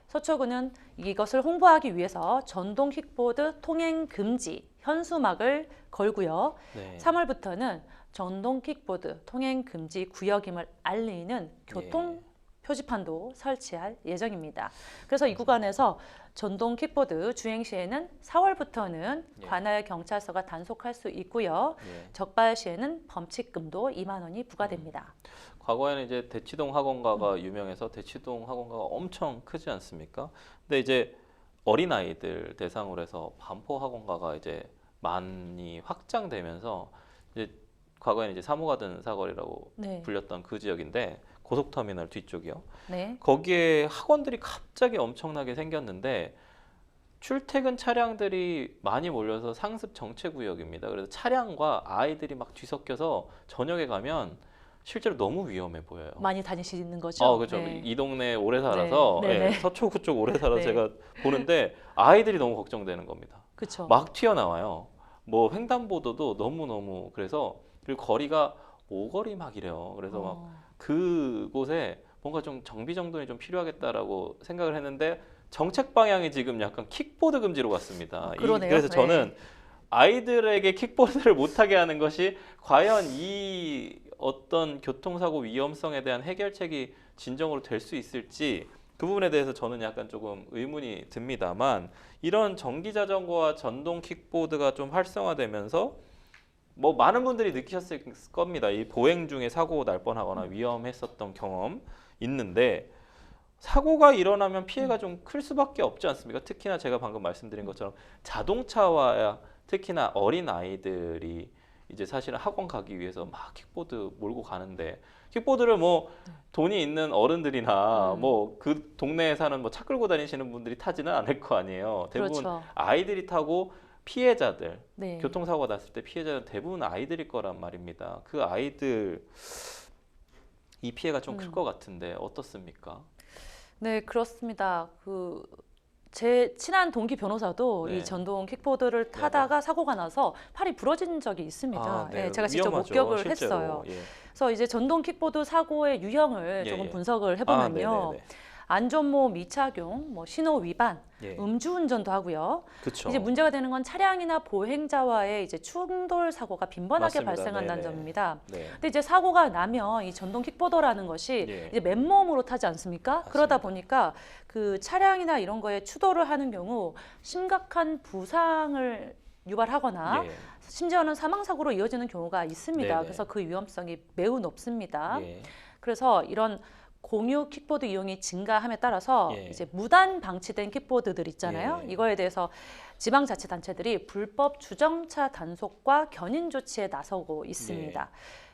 서초구는 이것을 홍보하기 위해서 전동 킥보드 통행 금지 현수막을 걸고요. 3월부터는 전동 킥보드 통행 금지 구역임을 알리는 교통 표지판도 설치할 예정입니다. 그래서 이 구간에서 전동 킥보드 주행 시에는 4월부터는 관할 경찰서가 단속할 수 있고요. 적발 시에는 범칙금도 2만 원이 부과됩니다. 과거에는 이제 대치동 학원가가 유명해서 대치동 학원가가 엄청 크지 않습니까? 근데 이제 어린 아이들 대상으로 해서 반포 학원가가 이제 많이 확장되면서 이제 과거에는 이제 사무가든 사거리라고 불렸던 그 지역인데 고속터미널 뒤쪽이요. 거기에 학원들이 갑자기 엄청나게 생겼는데 출퇴근 차량들이 많이 몰려서 상습 정체 구역입니다. 그래서 차량과 아이들이 막 뒤섞여서 저녁에 가면 실제로 너무 위험해 보여요. 많이 다니시는 거죠? 그렇죠. 이 동네에 오래 살아서 서초구 쪽 오래 살아서 제가 보는데 아이들이 너무 걱정되는 겁니다. 그쵸. 막 튀어나와요. 뭐 횡단보도도 너무너무 그래서 그리고 거리가 오거리 막 이래요. 그래서 막 그곳에 뭔가 좀 정비 정돈이 좀 필요하겠다라고 생각을 했는데 정책 방향이 지금 약간 킥보드 금지로 갔습니다. 그래서 저는 아이들에게 킥보드를 못하게 하는 것이 과연 이 어떤 교통사고 위험성에 대한 해결책이 진정으로 될 수 있을지 그 부분에 대해서 저는 약간 조금 의문이 듭니다만 이런 전기자전거와 전동 킥보드가 좀 활성화되면서 뭐 많은 분들이 느끼셨을 겁니다. 이 보행 중에 사고 날 뻔하거나 위험했었던 경험 있는데 사고가 일어나면 피해가 좀 클 수밖에 없지 않습니까? 특히나 제가 방금 말씀드린 것처럼 자동차와 특히나 어린 아이들이 이제 사실은 학원 가기 위해서 막 킥보드 몰고 가는데 킥보드를 뭐 돈이 있는 어른들이나 뭐 그 동네에 사는 뭐 차 끌고 다니시는 분들이 타지는 않을 거 아니에요. 대부분 아이들이 타고 피해자들, 교통사고가 났을 때 피해자는 대부분 아이들일 거란 말입니다. 그 아이들 이 피해가 좀 클 것 같은데 어떻습니까? 네, 그렇습니다. 제 친한 동기 변호사도 이 전동 킥보드를 타다가 사고가 나서 팔이 부러진 적이 있습니다. 제가 직접 위험하죠, 목격을 실제로. 했어요. 그래서 이제 전동 킥보드 사고의 유형을 조금 분석을 해보면요. 안전모 미착용, 뭐 신호 위반, 음주운전도 하고요. 이제 문제가 되는 건 차량이나 보행자와의 이제 충돌 사고가 빈번하게 발생한다는 점입니다. 근데 이제 사고가 나면 이 전동 킥보드라는 것이 이제 맨몸으로 타지 않습니까? 그러다 보니까 그 차량이나 이런 거에 추돌을 하는 경우 심각한 부상을 유발하거나 심지어는 사망 사고로 이어지는 경우가 있습니다. 그래서 그 위험성이 매우 높습니다. 그래서 이런 공유 킥보드 이용이 증가함에 따라서 이제 무단 방치된 킥보드들 있잖아요. 이거에 대해서 지방자치단체들이 불법 주정차 단속과 견인 조치에 나서고 있습니다.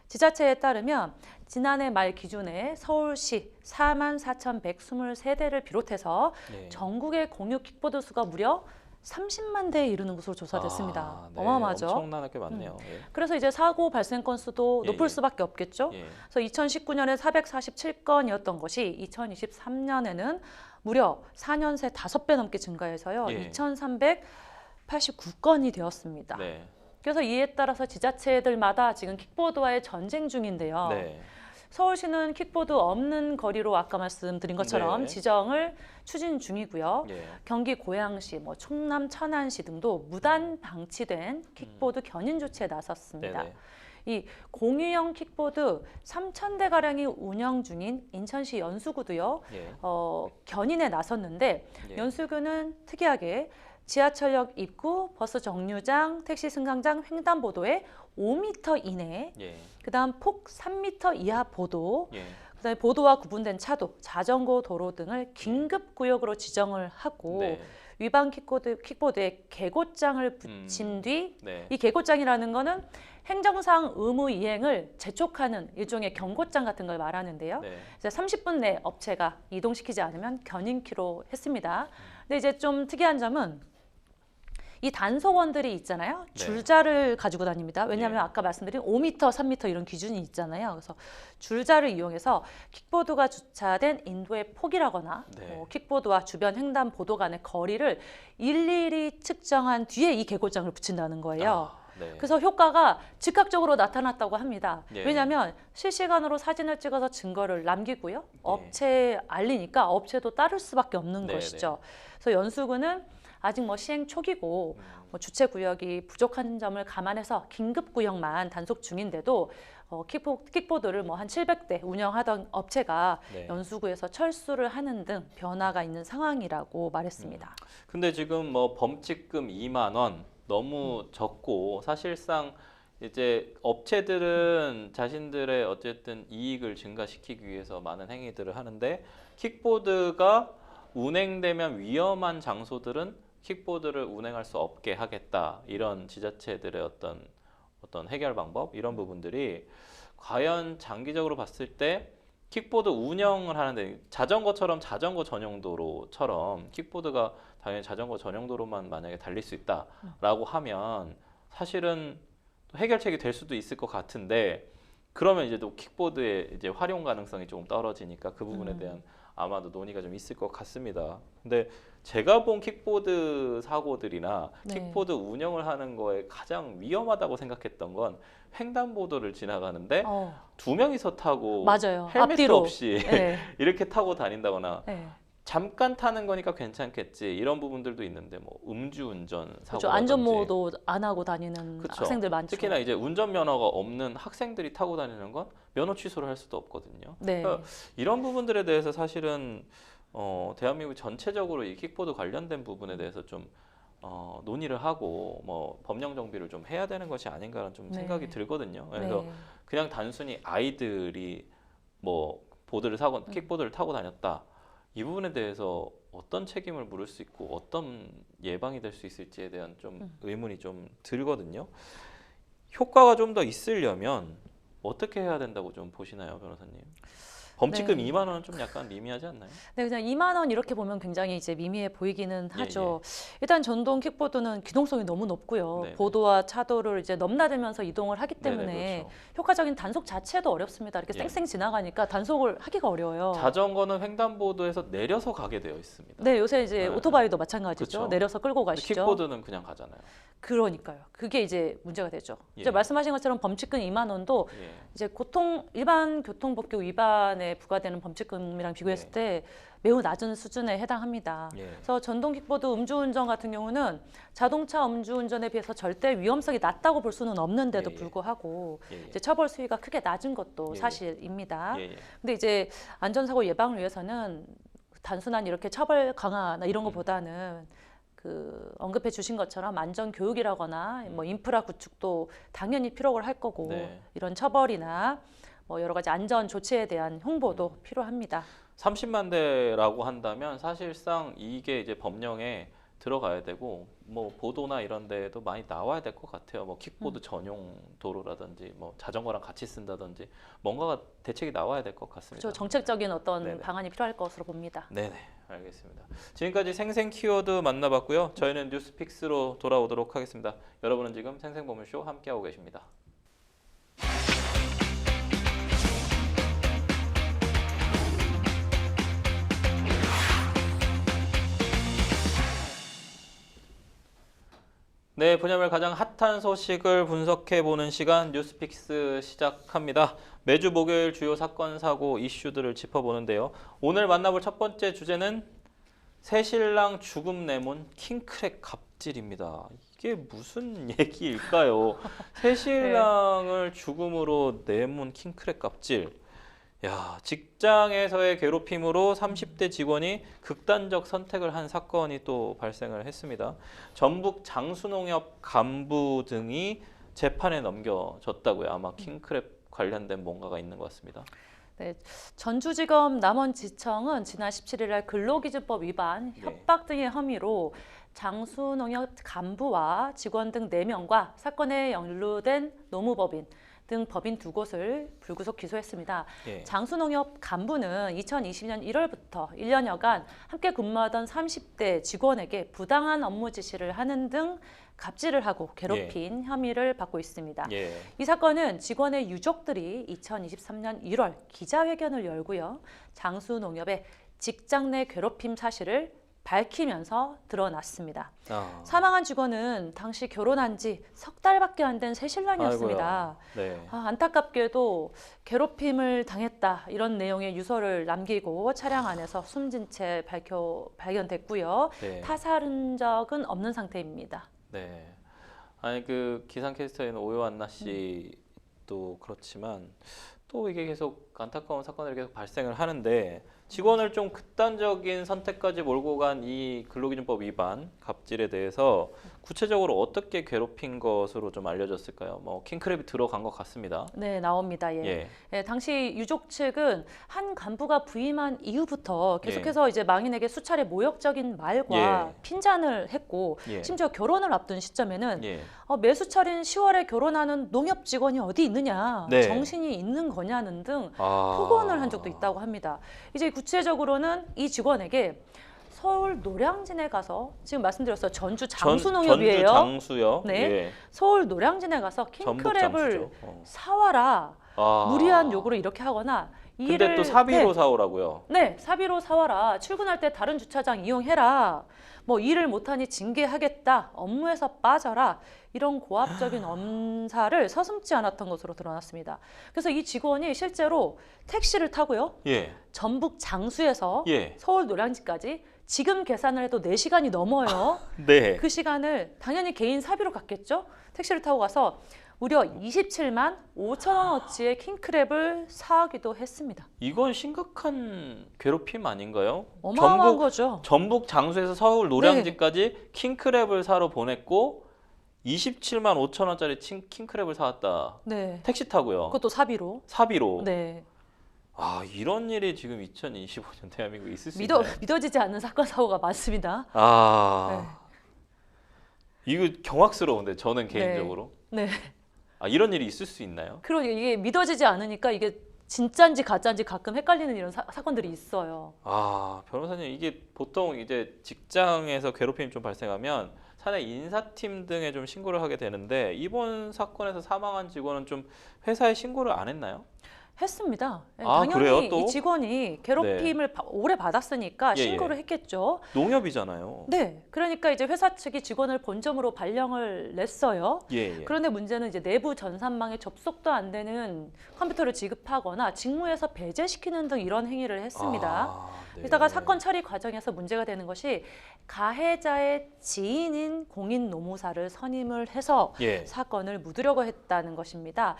지자체에 따르면 지난해 말 기준에 서울시 44,123대를 비롯해서 전국의 공유 킥보드 수가 무려 30만 대에 이르는 것으로 조사됐습니다. 아, 네. 어마어마하죠. 엄청나게 많네요. 예. 그래서 이제 사고 발생 건수도 예, 높을 예. 수밖에 없겠죠. 예. 그래서 2019년에 447건이었던 것이 2023년에는 무려 4년 새 5배 넘게 증가해서요. 예. 2,389건이 되었습니다. 네. 그래서 이에 따라서 지자체들마다 지금 킥보드와의 전쟁 중인데요. 네. 서울시는 킥보드 없는 거리로 아까 말씀드린 것처럼 네. 지정을 추진 중이고요. 예. 경기 고양시, 충남 천안시 등도 무단 방치된 킥보드 견인 조치에 나섰습니다. 네네. 이 공유형 킥보드 3,000대 가량이 운영 중인 인천시 연수구도요. 예. 견인에 나섰는데 예. 연수구는 특이하게 지하철역 입구, 버스 정류장, 택시 승강장 횡단보도에 5m 이내, 예. 그다음 폭 3m 이하 보도, 예. 그다음에 보도와 구분된 차도, 자전거 도로 등을 긴급 구역으로 지정을 하고 네. 위반 킥보드에 계고장을 붙인 뒤 네. 이 계고장이라는 거는 행정상 의무 이행을 재촉하는 일종의 경고장 같은 걸 말하는데요. 네. 이제 30분 내 업체가 이동시키지 않으면 견인키로 했습니다. 근데 이제 좀 특이한 점은 이 단속원들이 있잖아요. 네. 줄자를 가지고 다닙니다. 왜냐하면 예. 아까 말씀드린 5m, 3m 이런 기준이 있잖아요. 그래서 줄자를 이용해서 킥보드가 주차된 인도의 폭이라거나 네. 킥보드와 주변 횡단보도 간의 거리를 일일이 측정한 뒤에 이 계고장을 붙인다는 거예요. 아, 네. 그래서 효과가 즉각적으로 나타났다고 합니다. 예. 왜냐하면 실시간으로 사진을 찍어서 증거를 남기고요. 예. 업체에 알리니까 업체도 따를 수밖에 없는 네, 것이죠. 그래서 연수구는 아직 시행 초기고 주체 구역이 부족한 점을 감안해서 긴급 구역만 단속 중인데도 킥보드를 한 700대 운영하던 업체가 네. 연수구에서 철수를 하는 등 변화가 있는 상황이라고 말했습니다. 근데 지금 범칙금 2만 원 너무 적고 사실상 이제 업체들은 자신들의 어쨌든 이익을 증가시키기 위해서 많은 행위들을 하는데 킥보드가 운행되면 위험한 장소들은 킥보드를 운행할 수 없게 하겠다. 이런 지자체들의 어떤 해결 방법 이런 부분들이 과연 장기적으로 봤을 때 킥보드 운영을 하는데 자전거처럼 자전거 전용 도로처럼 킥보드가 당연히 자전거 전용 도로만 만약에 달릴 수 있다라고 하면 사실은 해결책이 될 수도 있을 것 같은데 그러면 이제 또 킥보드의 이제 활용 가능성이 조금 떨어지니까 그 부분에 대한 아마도 논의가 좀 있을 것 같습니다. 근데 제가 본 킥보드 사고들이나 네. 킥보드 운영을 하는 거에 가장 위험하다고 생각했던 건 횡단보도를 지나가는데 두 명이서 타고 맞아요. 헬멧도 앞뒤로. 없이 네. 이렇게 타고 다닌다거나 네. 잠깐 타는 거니까 괜찮겠지 이런 부분들도 있는데 음주운전 그렇죠. 사고라든지 안전모도 안 하고 다니는 그쵸. 학생들 많죠. 특히나 이제 운전면허가 없는 학생들이 타고 다니는 건 면허 취소를 할 수도 없거든요. 네. 그러니까 이런 부분들에 대해서 사실은 대한민국 전체적으로 이 킥보드 관련된 부분에 대해서 좀 논의를 하고 법령 정비를 좀 해야 되는 것이 아닌가라는 좀 네. 생각이 들거든요. 그래서 네. 그냥 단순히 아이들이 킥보드를 타고 다녔다. 이 부분에 대해서 어떤 책임을 물을 수 있고 어떤 예방이 될 수 있을지에 대한 좀 의문이 좀 들거든요. 효과가 좀 더 있으려면 어떻게 해야 된다고 좀 보시나요, 변호사님? 범칙금 네. 2만 원은 좀 약간 미미하지 않나요? 네, 그냥 2만 원 이렇게 보면 굉장히 이제 미미해 보이기는 하죠. 일단 전동 킥보드는 기동성이 너무 높고요. 네네. 보도와 차도를 이제 넘나들면서 이동을 하기 네네, 때문에 그렇죠. 효과적인 단속 자체도 어렵습니다. 이렇게 예. 쌩쌩 지나가니까 단속을 하기가 어려워요. 자전거는 횡단보도에서 내려서 가게 되어 있습니다. 네, 요새 이제 네. 오토바이도 마찬가지죠. 그쵸. 내려서 끌고 근데 가시죠. 킥보드는 그냥 가잖아요. 그러니까요. 그게 이제 문제가 되죠. 예. 이제 말씀하신 것처럼 범칙금 2만 원도 예. 이제 일반 교통법규 위반에 부과되는 범칙금이랑 비교했을 때 매우 낮은 수준에 해당합니다. 예. 그래서 전동 킥보드 음주운전 같은 경우는 자동차 음주운전에 비해서 절대 위험성이 낮다고 볼 수는 없는데도 예, 예. 불구하고 예, 예. 이제 처벌 수위가 크게 낮은 것도 예, 예. 사실입니다. 예, 예. 근데 이제 안전사고 예방을 위해서는 단순한 이렇게 처벌 강화나 이런 것보다는 언급해 주신 것처럼 안전 교육이라거나 인프라 구축도 당연히 필요할 거고 네. 이런 처벌이나 여러 가지 안전 조치에 대한 홍보도 필요합니다. 30만 대라고 한다면 사실상 이게 이제 법령에 들어가야 되고 보도나 이런 데에도 많이 나와야 될 것 같아요. 킥보드 전용 도로라든지 자전거랑 같이 쓴다든지 뭔가가 대책이 나와야 될 것 같습니다. 그렇죠. 정책적인 어떤 네네. 방안이 필요할 것으로 봅니다. 네네. 알겠습니다. 지금까지 생생 키워드 만나봤고요. 저희는 뉴스픽스로 돌아오도록 하겠습니다. 여러분은 지금 생생보물쇼 함께하고 계십니다. 네, 분야별 가장 핫한 소식을 분석해보는 시간 뉴스픽스 시작합니다. 매주 목요일 주요 사건, 사고, 이슈들을 짚어보는데요. 오늘 만나볼 첫 번째 주제는 새신랑 죽음 내문 킹크랩 갑질입니다. 이게 무슨 얘기일까요? 새신랑을 죽음으로 내문 킹크랩 갑질. 야, 직장에서의 괴롭힘으로 30대 직원이 극단적 선택을 한 사건이 또 발생을 했습니다. 전북 장수농협 간부 등이 재판에 넘겨졌다고요. 아마 킹크랩 관련된 뭔가가 있는 것 같습니다. 네, 전주지검 남원지청은 지난 17일 근로기준법 위반, 협박 등의 혐의로 장수농협 간부와 직원 등 4명과 사건에 연루된 노무법인 등 법인 2곳을 불구속 기소했습니다. 예. 장수농협 간부는 2020년 1월부터 1년여간 함께 근무하던 30대 직원에게 부당한 업무 지시를 하는 등 갑질을 하고 괴롭힌 혐의를 받고 있습니다. 예. 이 사건은 직원의 유족들이 2023년 1월 기자회견을 열고요. 장수농협의 직장 내 괴롭힘 사실을 밝히면서 드러났습니다. 사망한 직원은 당시 결혼한 지 석 달밖에 안 된 새신랑이었습니다. 네. 안타깝게도 괴롭힘을 당했다 이런 내용의 유서를 남기고 차량 안에서 숨진 채 발견됐고요. 네. 타살 흔적은 없는 상태입니다. 네. 아니 그 기상캐스터인 오요한나 씨도 그렇지만 또 이게 계속 안타까운 사건들이 계속 발생을 하는데 직원을 좀 극단적인 선택까지 몰고 간 이 근로기준법 위반 갑질에 대해서 구체적으로 어떻게 괴롭힌 것으로 좀 알려졌을까요? 뭐 킹크랩이 들어간 것 같습니다. 네, 나옵니다. 예. 예, 당시 유족 측은 한 간부가 부임한 이후부터 계속해서 이제 망인에게 수차례 모욕적인 말과 핀잔을 했고 심지어 결혼을 앞둔 시점에는 매수철인 10월에 결혼하는 농협 직원이 어디 있느냐, 정신이 있는 거냐는 등 폭언을 한 적도 있다고 합니다. 이제 구체적으로는 이 직원에게 서울 노량진에 가서 지금 말씀드렸어요. 전주 장수농협이에요. 전주 장수요. 네. 서울 노량진에 가서 킹크랩을 사와라. 아. 무리한 요구를 이렇게 하거나 근데 또 사비로 사오라고요. 네, 사비로 사와라. 출근할 때 다른 주차장 이용해라. 뭐 일을 못하니 징계하겠다. 업무에서 빠져라. 이런 고압적인 엄사를 서슴지 않았던 것으로 드러났습니다. 그래서 이 직원이 실제로 택시를 타고요. 전북 장수에서 서울 노량진까지 지금 계산을 해도 4시간이 넘어요. 네. 그 시간을 당연히 개인 사비로 갔겠죠. 택시를 타고 가서 무려 27만 5천 원어치의 킹크랩을 사기도 했습니다. 이건 심각한 괴롭힘 아닌가요? 어마어마한 거죠. 전북 장수에서 서울 노량진까지 킹크랩을 사러 보냈고 27만 5천 원짜리 킹크랩을 사왔다. 네. 택시 타고요. 그것도 사비로. 사비로. 네. 아, 이런 일이 지금 2025년 대한민국에 있을 수 있나요? 믿어지지 않는 사건 사고가 많습니다. 이거 경악스러운데 저는 개인적으로. 네. 이런 일이 있을 수 있나요? 그러니까 이게 믿어지지 않으니까 이게 진짜인지 가짜인지 가끔 헷갈리는 이런 사건들이 있어요. 변호사님, 이게 보통 이제 직장에서 괴롭힘이 좀 발생하면 사내 인사팀 등에 좀 신고를 하게 되는데 이번 사건에서 사망한 직원은 좀 회사에 신고를 안 했나요? 했습니다. 그래요? 당연히 또? 이 직원이 괴롭힘을 오래 받았으니까 신고를 했겠죠. 농협이잖아요. 네, 그러니까 이제 회사 측이 직원을 본점으로 발령을 냈어요. 그런데 문제는 이제 내부 전산망에 접속도 안 되는 컴퓨터를 지급하거나 직무에서 배제시키는 등 이런 행위를 했습니다. 게다가 사건 처리 과정에서 문제가 되는 것이 가해자의 지인인 공인 노무사를 선임을 해서 사건을 묻으려고 했다는 것입니다.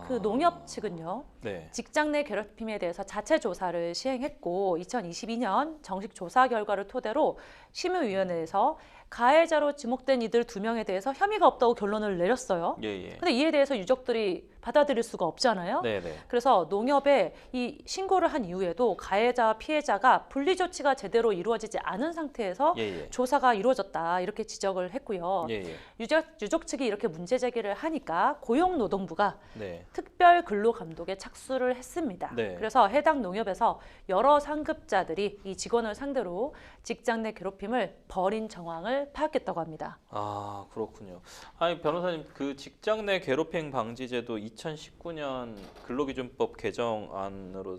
그 농협 측은요. 직장 내 괴롭힘에 대해서 자체 조사를 시행했고 2022년 정식 조사 결과를 토대로 심의위원회에서 가해자로 지목된 이들 2명에 대해서 혐의가 없다고 결론을 내렸어요. 예, 예. 근데 이에 대해서 유족들이 받아들일 수가 없잖아요. 네, 네. 그래서 농협에 이 신고를 한 이후에도 가해자와 피해자가 분리 조치가 제대로 이루어지지 않은 상태에서 예, 예. 조사가 이루어졌다 이렇게 지적을 했고요. 예, 예. 유족 측이 이렇게 문제 제기를 하니까 고용노동부가 네. 특별 근로 감독에 착수를 했습니다. 네. 그래서 해당 농협에서 여러 상급자들이 이 직원을 상대로 직장 내 괴롭힘을 벌인 정황을 파악했다고 합니다. 아, 그렇군요. 아니, 변호사님, 그 직장 내 괴롭힘 방지제도 2019년 근로기준법 개정안으로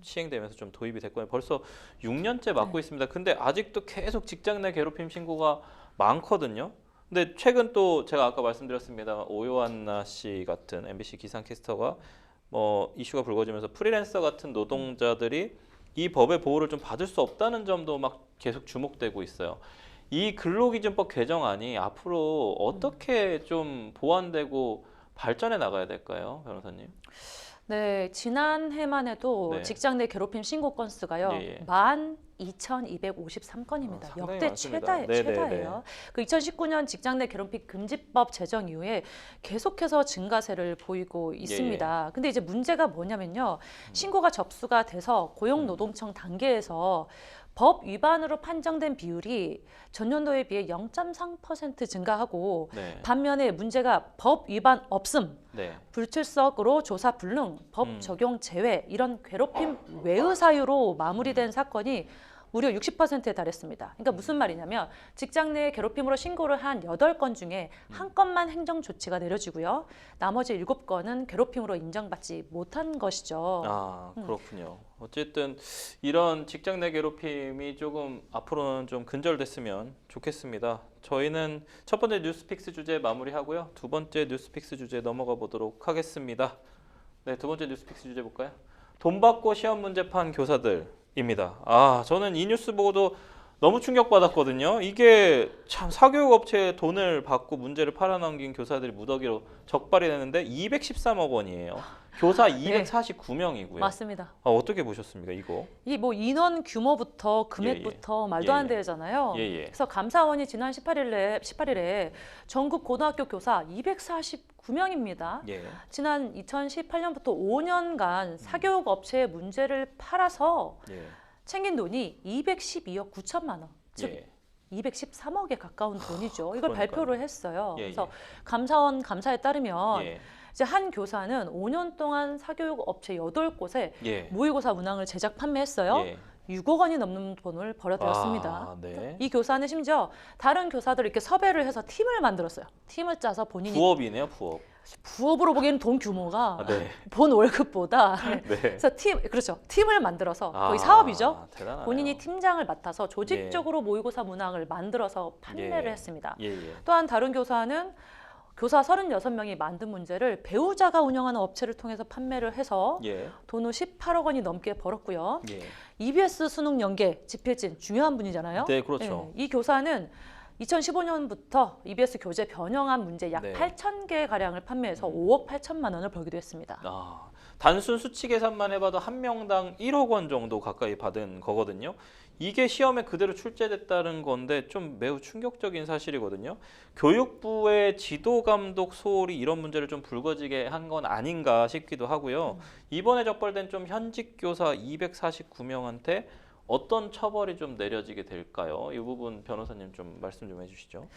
시행되면서 좀 도입이 됐거든요. 벌써 6년째 맡고 있습니다. 근데 아직도 계속 직장 내 괴롭힘 신고가 많거든요. 근데 최근 또 제가 아까 말씀드렸습니다. 오요한나 씨 같은 MBC 기상캐스터가 뭐 이슈가 불거지면서 프리랜서 같은 노동자들이 이 법의 보호를 좀 받을 수 없다는 점도 막 계속 주목되고 있어요. 이 근로기준법 개정안이 앞으로 어떻게 좀 보완되고 발전해 나가야 될까요, 변호사님? 네, 지난해만 해도 네. 직장 내 괴롭힘 신고 건수가요. 예, 예. 12,253건입니다. 상당히 역대 많습니다. 네, 최다예요. 그 2019년 직장 내 괴롭힘 금지법 제정 이후에 계속해서 증가세를 보이고 있습니다. 근데 이제 문제가 뭐냐면요. 신고가 접수가 돼서 고용노동청 단계에서 법 위반으로 판정된 비율이 전년도에 비해 0.3% 증가하고 네. 반면에 문제가 법 위반 없음, 네. 불출석으로 조사 불능, 법 적용 제외 이런 괴롭힘 외의 사유로 마무리된 사건이 무려 60%에 달했습니다. 그러니까 무슨 말이냐면 직장 내 괴롭힘으로 신고를 한 8건 중에 한 건만 행정 조치가 내려지고요. 나머지 7건은 괴롭힘으로 인정받지 못한 것이죠. 아, 그렇군요. 어쨌든 이런 직장 내 괴롭힘이 조금 앞으로는 좀 근절됐으면 좋겠습니다. 저희는 첫 번째 뉴스픽스 주제 마무리하고요. 두 번째 뉴스픽스 주제 넘어가 보도록 하겠습니다. 네, 두 번째 뉴스픽스 주제 볼까요? 돈 받고 시험 문제 판 교사들입니다. 아, 저는 이 뉴스 보고도 너무 충격받았거든요. 이게 참 사교육 업체에 돈을 받고 문제를 팔아넘긴 교사들이 무더기로 적발이 되는데 213억 원이에요. 교사 249명이고요. 맞습니다. 아, 어떻게 보셨습니까, 이거? 이 뭐 인원 규모부터 금액부터 말도 안 되잖아요. 예, 예. 그래서 감사원이 지난 18일에 전국 고등학교 교사 249명입니다. 예. 지난 2018년부터 5년간 사교육 업체에 문제를 팔아서 예. 챙긴 돈이 212억 9천만 원, 즉 예. 213억에 가까운 돈이죠. 이걸 그러니까요. 발표를 했어요. 예, 그래서 예. 감사원 감사에 따르면 예. 이제 한 교사는 5년 동안 사교육 업체 8곳에 예. 모의고사 문항을 제작 판매했어요. 예. 6억 원이 넘는 돈을 벌어들였습니다. 아, 네. 이 교사는 심지어 다른 교사들 이렇게 섭외를 해서 팀을 만들었어요. 팀을 짜서 본인이 부업이네요, 부업. 부업으로 보기에는 돈 규모가 아, 네. 본 월급보다 네. 그래서 그렇죠. 팀을 만들어서 거의 아, 사업이죠. 대단하네요. 본인이 팀장을 맡아서 조직적으로 모의고사 문항을 만들어서 판매를 예. 했습니다. 예, 예. 또한 다른 교사는 교사 36명이 만든 문제를 배우자가 운영하는 업체를 통해서 판매를 해서 예. 돈을 18억 원이 넘게 벌었고요. 예. EBS 수능 연계 집필진 중요한 분이잖아요. 네, 그렇죠. 이 교사는 2015년부터 EBS 교재 변형안 문제 약 네. 8,000개 가량을 판매해서 5억 8천만 원을 벌기도 했습니다. 아, 단순 수치 계산만 해봐도 한 명당 1억 원 정도 가까이 받은 거거든요. 이게 시험에 그대로 출제됐다는 건데 좀 매우 충격적인 사실이거든요. 교육부의 지도 감독 소홀이 이런 문제를 좀 불거지게 한 건 아닌가 싶기도 하고요. 이번에 적발된 좀 현직 교사 249명한테 어떤 처벌이 좀 내려지게 될까요? 이 부분 변호사님 좀 말씀 좀 해주시죠.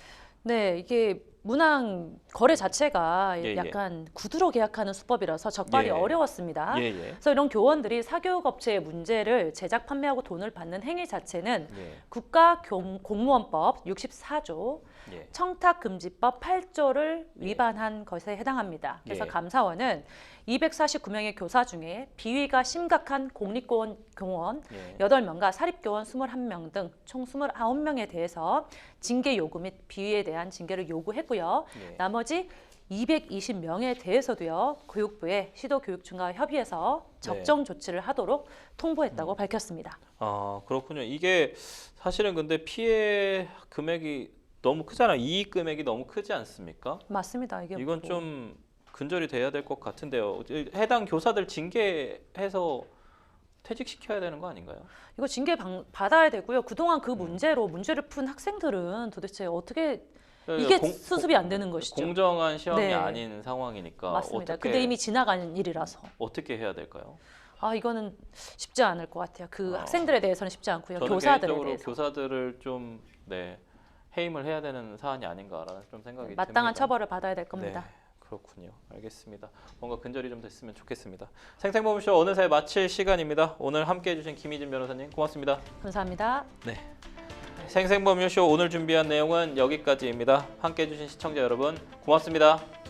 네, 이게 문항 거래 자체가 예, 예. 약간 구두로 계약하는 수법이라서 적발이 예. 어려웠습니다. 예, 예. 그래서 이런 교원들이 사교육 업체의 문제를 제작 판매하고 돈을 받는 행위 자체는 예. 국가공무원법 64조, 예. 청탁금지법 8조를 예. 위반한 것에 해당합니다. 그래서 예. 감사원은 249명의 교사 중에 비위가 심각한 공립고원 교원 예. 8명과 사립교원 21명 등 총 29명에 대해서 징계 요구 및 비위에 대한 징계를 요구했고요. 예. 나머지 220명에 대해서도요. 교육부에 시도교육청과 협의해서 적정 조치를 하도록 통보했다고 밝혔습니다. 아, 그렇군요. 이게 사실은 근데 피해 금액이 너무 크잖아요. 이익 금액이 너무 크지 않습니까? 맞습니다. 이건 좀 근절이 돼야 될 것 같은데요. 해당 교사들 징계해서 퇴직시켜야 되는 거 아닌가요? 이거 징계 받아야 되고요. 그동안 그 문제를 푼 학생들은 도대체 어떻게 이게 수습이 안 되는 것이죠. 공정한 시험이 네. 아닌 상황이니까 맞습니다. 어떻게 근데 이미 지나간 일이라서. 어떻게 해야 될까요? 이거는 쉽지 않을 것 같아요. 그 학생들에 대해서는 쉽지 않고요. 저는 교사들에 개인적으로 대해서. 교사들을 좀 해임을 해야 되는 사안이 아닌가라는 좀 생각이 마땅한 듭니다. 처벌을 받아야 될 겁니다. 네, 그렇군요. 알겠습니다. 뭔가 근절이 좀 됐으면 좋겠습니다. 생생보험쇼 어느새 마칠 시간입니다. 오늘 함께해 주신 김희진 변호사님 고맙습니다. 감사합니다. 네. 생생보험쇼 오늘 준비한 내용은 여기까지입니다. 함께해 주신 시청자 여러분 고맙습니다.